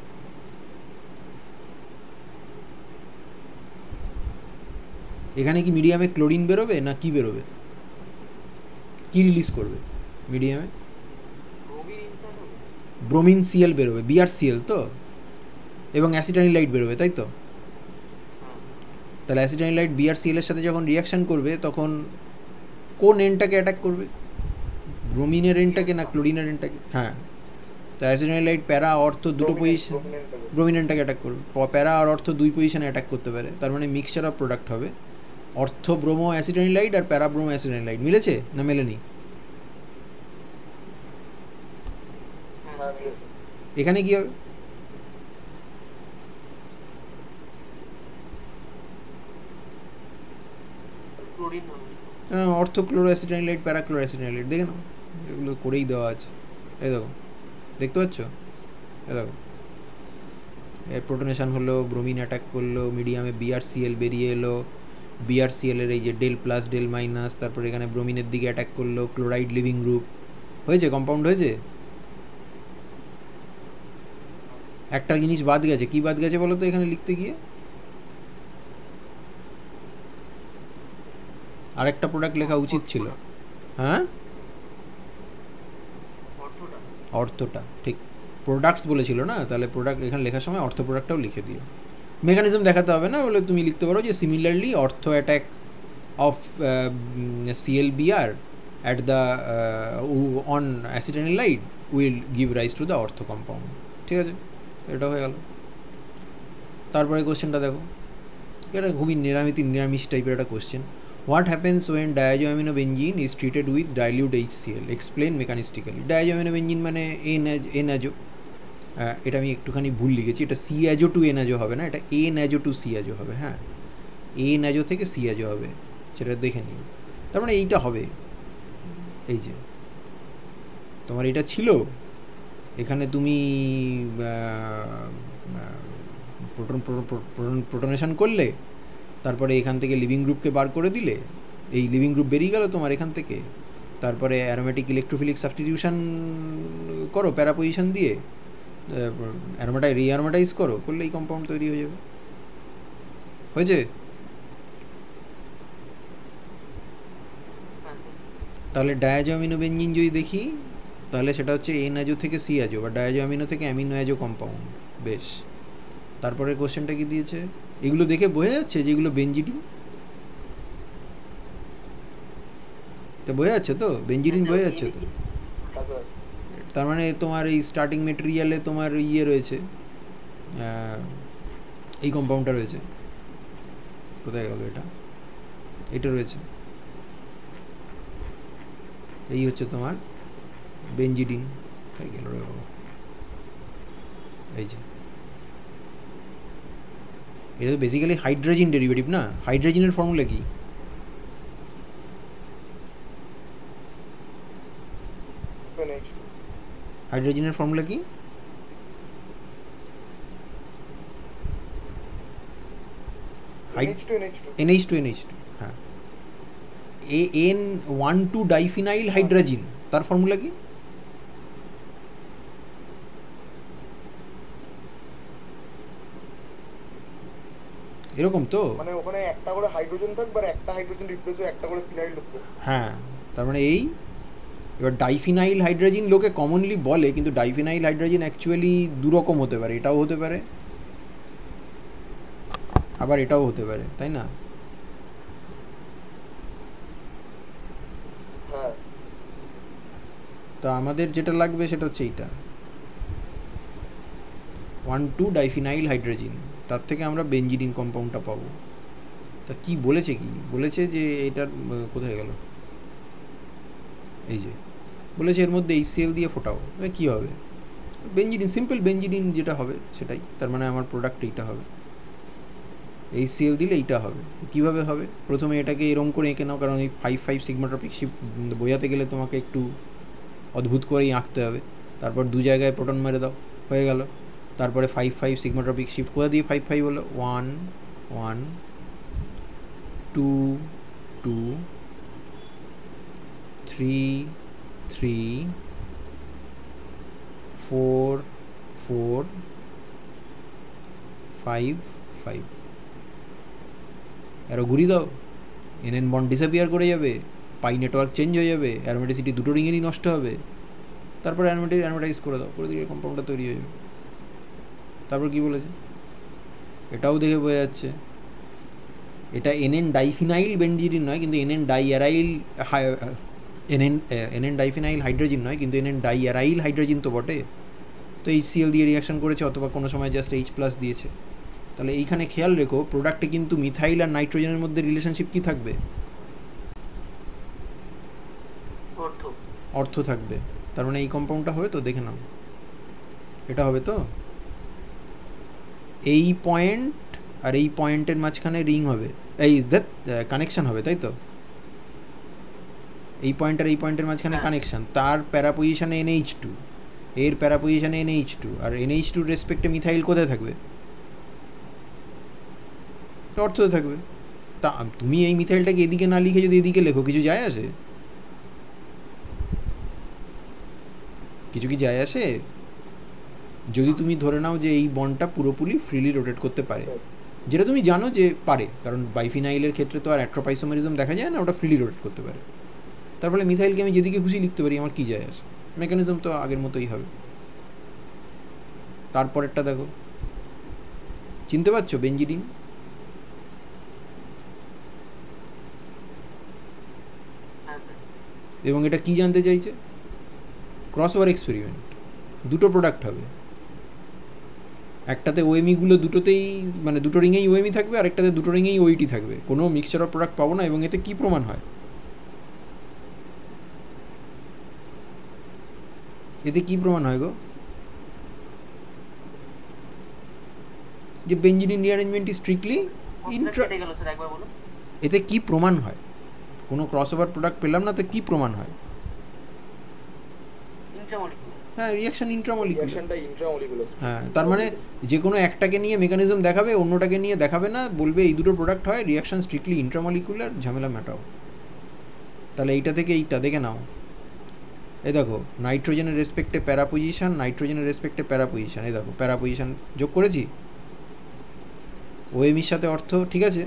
এখানে কি মিডিয়ামে ক্লোরিন বেরোবে না কি বেরোবে? কি রিলিজ করবে মিডিয়ামে? ব্রোমিন সিএল বেরোবে, BrCl তো, এবং অ্যাসিটানিলাইট বেরোবে, তাই তো? তাহলে অ্যাসিটানিলাইট BrCl এর সাথে যখন রিয়াকশান করবে তখন কোন এনটাকে অ্যাটাক করবে? ব্রোমিনের এনটাকে না ক্লোরিনের এনটাকে? হ্যাঁ, তো অ্যাসিটানিলাইট প্যারা অর্থ দুটো পজিশন, ব্রোমিনেনটাকে অ্যাটাক করবে। প্যারা আর অর্থ দুই পজিশনে অ্যাটাক করতে পারে, তার মানে মিক্সচার অফ প্রোডাক্ট হবে। অর্থ ব্রোমো অ্যাসিটানিলাইট আর প্যারা ব্রোমো অ্যাসিটানিলাইট মিলেছে না মেলেনি? এখানে কি হবে? অর্থ ক্লোরো অ্যাসিটানিলাইট, প্যারা ক্লোরো অ্যাসিটানিলাইট, দেখে নাও, এগুলো করেই দেওয়া আছে। এই দেখো, দেখতে পাচ্ছ? এই দেখো, প্রোটনেশন হলো, ব্রোমিন অ্যাটাক করলো, মিডিয়ামে BrCl বেরিয়ে এলো, BrCl এর এই যে ডেল প্লাস ডেল মাইনাস, তারপর এখানে ব্রোমিনের দিকে অ্যাটাক করলো, ক্লোরাইড লিভিং গ্রুপ হয়েছে, কম্পাউন্ড হয়েছে। একটা জিনিস বাদ গেছে, কি বাদ গেছে বলো তো এখানে লিখতে গিয়ে? আরেকটা প্রোডাক্ট লেখা উচিত ছিল। হ্যাঁ, অর্থটা ঠিক, প্রোডাক্টস বলেছিল না, তাহলে প্রোডাক্ট এখানে লেখার সময় অর্থ প্রোডাক্টটাও লিখে দিও। মেকানিজম দেখাতে হবে না বলে তুমি লিখতে পারো যে সিমিলারলি অর্থ attack of ClBr at the on acetanilide will give rise to the ortho compound। ঠিক আছে, এটা হয়ে গেল। তারপরে কোশ্চেনটা দেখো, এটা খুবই নিরামিষ টাইপের একটা question. What happens when diazoaminobenzene is treated with dilute HCl? Explain mechanistically. Diazoaminobenzene মানে এনএজো, এটা আমি একটুখানি ভুল লিখেছি, এটা সিএজো টু এনএজো হবে না, এটা এনএজো টু সিএজো হবে। হ্যাঁ, এনএজো থেকে সিএজো হবে, সেটা দেখে নিও। তার মানে এইটা হবে, এই যে তোমার এটা ছিল, এখানে তুমি প্রোটনেশন করলে, তারপরে এখান থেকে লিভিং গ্রুপকে বার করে দিলে, এই লিভিং গ্রুপ বেরিয়ে গেল তোমার এখান থেকে, তারপরে অ্যারোমেটিক ইলেকট্রোফিলিক সাবস্টিটিউশন করো প্যারা পজিশন দিয়ে, রিঅ্যারোমেটাইজ করো, করলে এই কম্পাউন্ড তৈরি হয়ে যাবে। হয়েছে? তাহলে ডায়াজোঅ্যামিনোবেনজিন যদি দেখি তাহলে সেটা হচ্ছে এনএজো থেকে সিএজো বা ডায়াজোঅ্যামিনো থেকে অ্যামিনো অ্যাজো কম্পাউন্ড। বেশ, তারপরে কোশ্চেনটা কি দিয়েছে? এগুলো দেখে বোঝা যাচ্ছে যে এগুলো বেঞ্জিডিন? এটা বোঝা যাচ্ছে তো? বেঞ্জিডিন বোঝা যাচ্ছে তো? তার মানে তোমার এই স্টার্টিং মেটেরিয়ালে তোমার ইয়ে রয়েছে, এই কম্পাউন্ডটা রয়েছে। কোথায় গেল এটা? এটা রয়েছে, এই হচ্ছে তোমার বেঞ্জিডিন। তাই গেল রে বাবা, এই যে এটা তো বেসিক্যালি হাইড্রোজেন ডেরিভেটিভ না? হাইড্রোজেনের ফর্মুলা কি? হাইড্রোজেনের ফর্মুলা কি? NH2NH2, হ্যাঁ। N12 ডাইফিনাইল হাইড্রোজেন, তার ফর্মুলা কি? এরকম তো, মানে ওখানে একটা করে হাইড্রোজেন থাকবে আর একটা হাইড্রোজেন রিপ্লেস হয়ে একটা করে ফিনাইল ঢুকবে। হ্যাঁ, তার মানে এই এবার ডাইফিনাইল হাইড্রোজেন লোকে কমনলি বলে, কিন্তু ডাইফিনাইল হাইড্রোজেন অ্যাকচুয়ালি দুরকম হতে পারে, এটাও হতে পারে আবার এটাও হতে পারে, তাই না? হ্যাঁ, তো আমাদের যেটা লাগবে সেটা হচ্ছে এইটা 1,2 ডাইফিনাইল হাইড্রোজেন, তার থেকে আমরা বেঞ্জিডিন কম্পাউন্ডটা পাবো। তা কি বলেছে, কি বলেছে যে এটার কোথায় গেল, এই যে বলেছে এর মধ্যে HCl দিয়ে ফোটাও, কি হবে? বেঞ্জিডিন, সিম্পল বেঞ্জিডিন যেটা হবে সেটাই, তার মানে আমার প্রোডাক্ট এইটা হবে। HCl দিলে এইটা হবে। কিভাবে হবে? প্রথমে এটাকে এরম করে এঁকে নাও, কারণ এই 5,5 সিগমাট্রপিক শিফট বোঝাতে গেলে তোমাকে একটু অদ্ভুত করেই আঁকতে হবে। তারপর দু জায়গায় প্রোটন মেরে দাও, হয়ে গেল। তারপরে 5,5 সিগমাট্রপিক শিফট কোথা দিয়ে 5,5 হলো? 1 1 2 2 3 3 4 4 5 5। অ্যারো ঘুরিয়ে দাও, NN বন্ড ডিসঅ্যাপিয়ার করে যাবে, পাই নেটওয়ার্ক চেঞ্জ হয়ে যাবে, অ্যারোমেটিসিটি দুটো রিঙেরই নষ্ট হবে। তারপরে অ্যারোমেটাইজ করে দাও, করে দিলে কম্পাউন্ডটা তৈরি হয়ে যাবে। তারপর কি বলেছে? এটাও দেখে বোঝা যাচ্ছে এটা NN ডাইফিনাইল বেঞ্জিডিন নয়, কিন্তু NN ডাইঅ্যারাইল NN ডাইফিনাইল হাইড্রোজেন নয়, কিন্তু NN ডাইঅ্যারাইল হাইড্রোজেন তো বটে। তো HCl দিয়ে রিয়াকশন করেছে, অথবা কোনো সময় জাস্ট H+ দিয়েছে। তাহলে এইখানে খেয়াল রেখো, প্রোডাক্টে কিন্তু মিথাইল আর নাইট্রোজেনের মধ্যে রিলেশনশিপ কি থাকবে? অর্থ থাকবে। তার মানে এই কম্পাউন্ডটা হবে তো, দেখে নাও এটা হবে তো। এই পয়েন্ট আর এই পয়েন্টের মাঝখানে রিং হবে, এই কানেকশন হবে, তাই তো? এই পয়েন্ট আর এই পয়েন্টের মাঝখানে কানেকশন, তার প্যারা পজিশনে NH2, এর প্যারা পজিশনে NH2, আর NH2 রেসপেক্টে মিথাইল কোথায় থাকবে? অর্থ থাকবে। তা তুমি এই মিথাইলটাকে এদিকে না লিখে যদি এদিকে লেখো, কিছু যায় আসে? কিছু কি যায় আসে? যদি তুমি ধরে নাও যে এই বন্ডটা পুরোপুরি ফ্রিলি রোটেট করতে পারে, যেটা তুমি জানো যে পারে, কারণ বাইফিনাইলের ক্ষেত্রে তো আর অ্যাট্রোপাইসোমেরিজম দেখা যায় না, ওটা ফ্রিলি রোটেট করতে পারে। তার ফলে মিথাইলকে আমি যেদিকে খুশি লিখতে পারি, আমার কি যায় আসে? মেকানিজম তো আগের মতোই হবে। তারপরেরটা দেখো, চিনতে পারছো? বেঞ্জিডিন। এবং এটা কি জানতে চাইছে? Crossover experiment. দুটো প্রোডাক্ট হবে, একটাতে ওএমইগুলো দুটোতেই, মানে দুটো রিঙেই ওএমই থাকবে, আর একটাতে দুটো রিঙেই ওইটি থাকবে, কোনো মিক্সচার অফ প্রোডাক্ট পাবো না। এবং এতে কি প্রমাণ হয়? এতে কি প্রমাণ হয় গো? যে বেঞ্জিডিন রিঅ্যারেঞ্জমেন্ট ইজ স্ট্রিক্টলি ইন্ট্রা। এতে কি প্রমাণ হয়? কোনো ক্রসওভার প্রোডাক্ট পেলাম না, তো কি প্রমাণ হয়? হ্যাঁ, রিঅ্যাকশন ইন্ট্রামলিকুলার। হ্যাঁ, তার মানে যে কোনো একটাকে নিয়ে মেকানিজম দেখাবে, অন্যটাকে নিয়ে দেখাবে না, বলবে এই দুটো প্রোডাক্ট হয়, রিঅ্যাকশন স্ট্রিক্টলি ইন্ট্রামলিকুলার, ঝামেলা মেটাও। তাহলে এইটা থেকে এইটা দেখে নাও। এই দেখো, নাইট্রোজেনের রেসপেক্টে প্যারা পজিশন, নাইট্রোজেনের রেসপেক্টে প্যারা পজিশন। এই দেখো প্যারা পজিশন যোগ করেছি, ওএমির সাথে অর্থ, ঠিক আছে,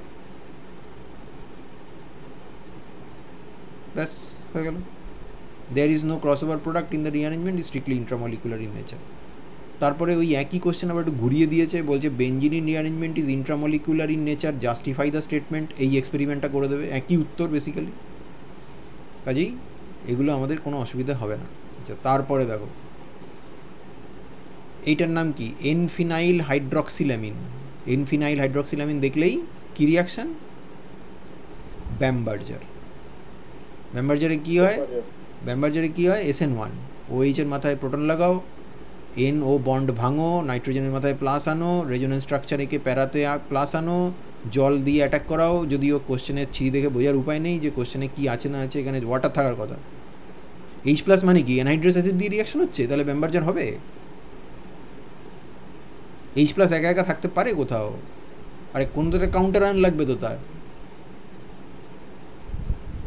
ব্যাস হয়ে গেল। There is no crossover product in the rearrangement, is strictly intramolecular in nature. তারপরে ওই একই কোশ্চেন আবার একটু ঘুরিয়ে দিয়েছে, বলছে benzene rearrangement is intramolecular in nature, justify the statement. এই এক্সপেরিমেন্টটা করে দেবে, একই উত্তর বেসিক্যালি। কাজেই এগুলো আমাদের কোনো অসুবিধা হবে না। আচ্ছা, তারপরে দেখো এইটার নাম কি, এনফিনাইল হাইড্রক্সিল্যামিন। এনফিনাইল হাইড্রক্সিল্যামিন দেখলেই কি রিয়াকশান? ব্যামবার্জার। ব্যামবার্জারে কী হয়? ব্যামবার্জারে কী হয়? SN1 OH এর মাথায় প্রোটন লাগাও, NO বন্ড ভাঙো, নাইট্রোজেনের মাথায় প্লাস আনো, রেজোনেন্স স্ট্রাকচার একে প্যারাতে প্লাস আনো, জল দিয়ে অ্যাটাক করাও। যদিও কোশ্চেনের ছিঁড়ি দেখে বোঝার উপায় নেই যে কোশ্চেনে কী আছে না আছে, এখানে ওয়াটার থাকার কথা। H+ মানে কি? অ্যানহাইড্রাস অ্যাসিড দিয়ে রিয়াকশন হচ্ছে, তাহলে ব্যামবার্জার হবে? H+ একা একা থাকতে পারে কোথাও? আরে কোনো তো একটা কাউন্টার আয়ন লাগবে তো, তার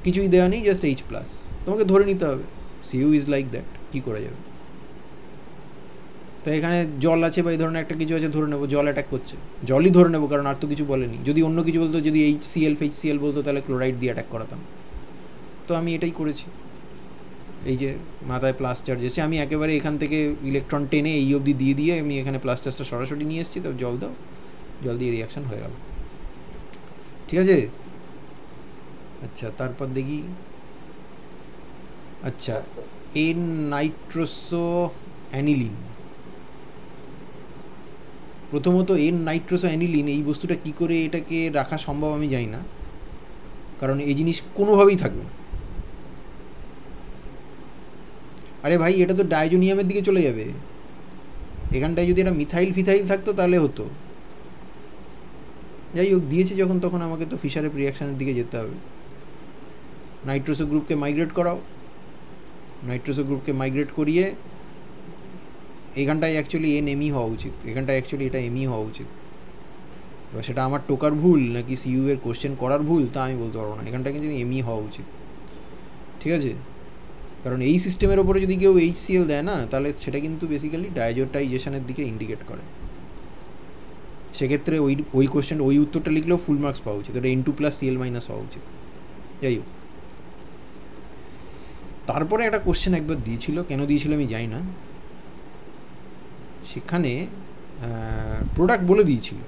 কিছুই দেওয়া নেই, জাস্ট H+। তোমাকে ধরে নিতে হবে CU ইজ লাইক দ্যাট, কী করা যাবে? তো এখানে জল আছে বা এই ধরনের একটা কিছু আছে, ধরে নেবো জল অ্যাটাক করছে, জলই ধরে নেবো, কারণ আর তো কিছু বলেনি। যদি অন্য কিছু বলতো, যদি HCl বলতো, তাহলে ক্লোরাইড দিয়ে অ্যাটাক করাতাম। তো আমি এটাই করেছি। এই যে মাথায় প্লাস চার্জ এসে আমি একেবারে এখান থেকে ইলেকট্রন টেনে এই অবধি দিয়ে আমি এখানে প্লাস চার্জটা সরাসরি নিয়ে এসেছি। তো জল দাও, জল দিয়ে রিয়াকশান হয়ে গেল। ঠিক আছে? আচ্ছা, তারপর দেখি। আচ্ছা, N-নাইট্রোসো অ্যানিলিন। প্রথমত N-নাইট্রোসো অ্যানিলিন এই বস্তুটা কী করে এটাকে রাখা সম্ভব আমি জানি না, কারণ এই জিনিস কোনোভাবেই থাকবে না। আরে ভাই, এটা তো ডাইজোনিয়ামের দিকে চলে যাবে। এখানটায় যদি এটা মিথাইল ফিথাইল থাকতো তাহলে হতো। যাই হোক, দিয়েছে যখন, তখন আমাকে তো ফিশারের রিয়াকশানের দিকে যেতে হবে। নাইট্রোসো গ্রুপকে মাইগ্রেট করাও, নাইট্রোসো গ্রুপকে মাইগ্রেট করিয়ে এখানটায় অ্যাকচুয়ালি NMe হওয়া উচিত, এখানটায় অ্যাকচুয়ালি এটা ME হওয়া উচিত। এবার সেটা আমার টোকার ভুল নাকি CU এর কোশ্চেন করার ভুল তা আমি বলতে পারবো না। এখানটায় কিন্তু ME হওয়া উচিত। ঠিক আছে? কারণ এই সিস্টেমের ওপরে যদি কেউ HCl দেয় না, তাহলে সেটা কিন্তু বেসিক্যালি ডায়াজোটাইজেশনের দিকে ইন্ডিকেট করে। সেক্ষেত্রে ওই কোশ্চেন, ওই উত্তরটা লিখলেও ফুল মার্কস পাওয়া উচিত, ওটা N2+Cl- হওয়া উচিত। যাই হোক, তারপরে একটা কোশ্চেন একবার দিয়েছিল, কেন দিয়েছিল আমি জানি না। সেখানে প্রোডাক্ট বলে দিয়েছিল।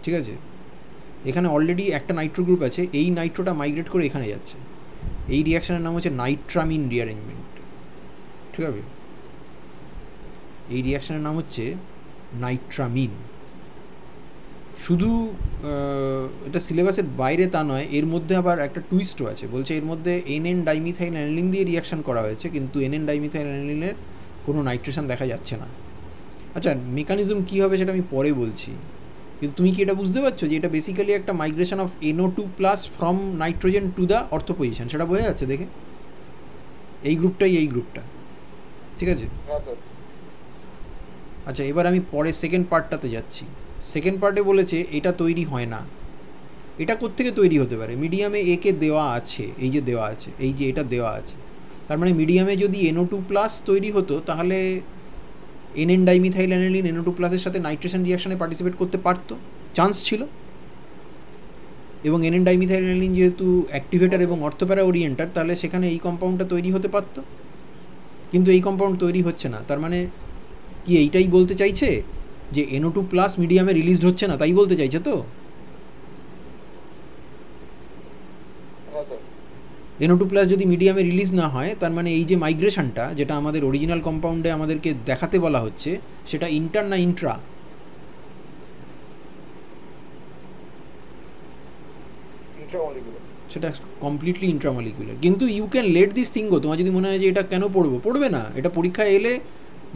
ঠিক আছে? এখানে অলরেডি একটা নাইট্রো গ্রুপ আছে, এই নাইট্রোটা মাইগ্রেট করে এখানে যাচ্ছে। এই রিয়াকশানের নাম হচ্ছে নাইট্রামিন রিঅ্যারেঞ্জমেন্ট। ঠিক আছে? এই রিয়াকশানের নাম হচ্ছে নাইট্রামিন। শুধু এটা সিলেবাসের বাইরে তা নয়, এর মধ্যে আবার একটা টুইস্টও আছে। বলছে এর মধ্যে NN ডাইমিথাইল অ্যানিলিন দিয়ে রিয়াকশান করা হয়েছে, কিন্তু NN ডাইমিথাইল অ্যানিলিনের কোনো নাইট্রেশন দেখা যাচ্ছে না। আচ্ছা, মেকানিজম কী হবে সেটা আমি পরে বলছি, কিন্তু তুমি কি এটা বুঝতে পারছো যে এটা বেসিক্যালি একটা migration of NO2+ from nitrogen to the অর্থো position? সেটা বোঝা যাচ্ছে দেখে? এই গ্রুপটাই এই গ্রুপটা। ঠিক আছে? আচ্ছা, এবার আমি পরে সেকেন্ড পার্টটাতে যাচ্ছি। সেকেন্ড পার্টে বলেছে এটা তৈরি হয় না। এটা কোত্থেকে তৈরি হতে পারে? মিডিয়ামে একে দেওয়া আছে, এই যে দেওয়া আছে, এই যে এটা দেওয়া আছে, তার মানে মিডিয়ামে যদি NO2+ তৈরি হতো, তাহলে NN ডাইমিথাইল অ্যানিলিন NO2+ এর সাথে নাইট্রেশন রিয়াকশানে পার্টিসিপেট করতে পারতো, চান্স ছিল। এবং NN ডাইমিথাইল অ্যানিলিন যেহেতু অ্যাক্টিভেটার এবং অর্থোপ্যারা ওরিয়েন্টার, তাহলে সেখানে এই কম্পাউন্ডটা তৈরি হতে পারতো, কিন্তু এই কম্পাউন্ড তৈরি হচ্ছে না। তার মানে কি এইটাই বলতে চাইছে যে NO2+ মিডিয়ামে রিলিজড হচ্ছে না, তাই বলতে চাইছে তো? NO2+ যদি মিডিয়ামে রিলিজ না হয়, তার মানে এই যে মাইগ্রেশনটা, যেটা আমাদের অরিজিনাল কম্পাউন্ডে আমাদেরকে দেখাতে বলা হচ্ছে, সেটা ইন্টার না ইন্ট্রা? সেটা কমপ্লিটলি ইন্ট্রামলিকুলার। কিন্তু you can let this thing go. তোমার যদি মনে হয় যে এটা কেন পড়বো, পড়বে না। এটা পরীক্ষায় এলে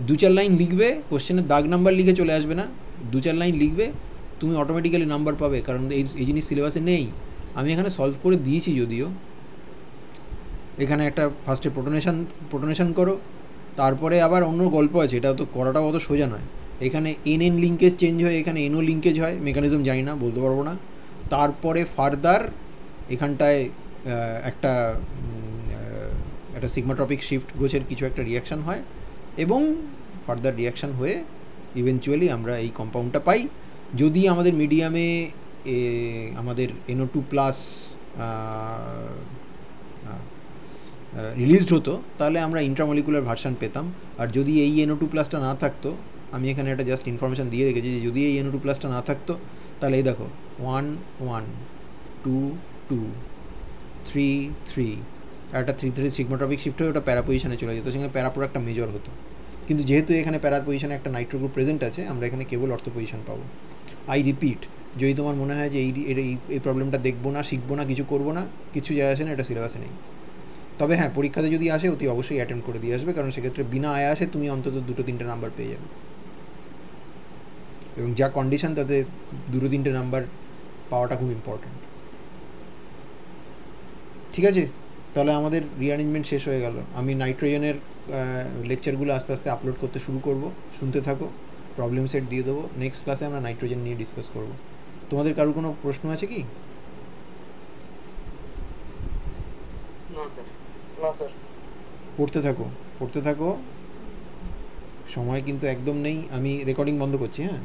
2-4 লাইন লিখবে, কোশ্চেনের দাগ নাম্বার লিখে চলে আসবে না, 2-4 লাইন লিখবে, তুমি অটোমেটিক্যালি নাম্বার পাবে, কারণ এই জিনিস সিলেবাসে নেই। আমি এখানে সলভ করে দিয়েছি যদিও। এখানে একটা ফার্স্টে প্রোটোনেশন করো, তারপরে আবার অন্য গল্প আছে, এটা তো করাটাও অত সোজা নয়। এখানে NN লিঙ্কেজ চেঞ্জ হয়, এখানে NO লিঙ্কেজ হয়, মেকানিজম জানি না, বলতে পারবো না। তারপরে ফার্দার এখানটায় একটা সিগমাট্রপিক শিফট গোছের কিছু একটা রিয়াকশান হয়, এবং ফার্দার রিয়াকশান হয়ে ইভেনচুয়ালি আমরা এই কম্পাউন্ডটা পাই। যদি আমাদের মিডিয়ামে আমাদের NO2+ রিলিজড হতো তাহলে আমরা ইন্ট্রামলিকুলার ভার্সন পেতাম। আর যদি এই NO2 প্লাসটা না থাকতো, আমি এখানে একটা জাস্ট ইনফরমেশান দিয়ে রেখেছি যে যদি এই NO2 প্লাসটা না থাকতো তাহলে এই দেখো 1 1 2 2 3 3 একটা 3 3 সিগমাট্রপিক শিফট হয়ে ওটা প্যারা পজিশনে চলে যেত, সেখানে প্যারা প্রোডাক্টটা মেজর হতো। কিন্তু যেহেতু এখানে প্যারা পজিশনে একটা নাইট্রো গ্রুপ প্রেজেন্ট আছে, আমরা এখানে কেবল অর্থো পজিশন পাবো। আই রিপিট, যদি তোমার মনে হয় যে এই প্রবলেমটা দেখবো না, শিখবো না, কিছু করবো না, কিছু যায় আসে না, এটা সিলেবাসে নেই। তবে হ্যাঁ, পরীক্ষাতে যদি আসে অতি অবশ্যই অ্যাটেন্ড করে দিয়ে আসবে, কারণ সেক্ষেত্রে বিনা আয়াসে তুমি অন্তত 2-3টে নাম্বার পেয়ে যাবে, এবং যা কন্ডিশন তাতে 2-3টে নাম্বার পাওয়াটা খুব ইম্পর্ট্যান্ট। ঠিক আছে, তাহলে আমাদের রিঅ্যারেঞ্জমেন্ট শেষ হয়ে গেল। আমি নাইট্রোজেনের লেকচারগুলো আস্তে আস্তে আপলোড করতে শুরু করব, শুনতে থাকো, প্রবলেম সেট দিয়ে দেবো। নেক্সট ক্লাসে আমরা নাইট্রোজেন নিয়ে ডিসকাস করব। তোমাদের কারোর কোনো প্রশ্ন আছে কি? না স্যার। না স্যার। পড়তে থাকো, সময় কিন্তু একদম নেই। আমি রেকর্ডিং বন্ধ করছি, হ্যাঁ।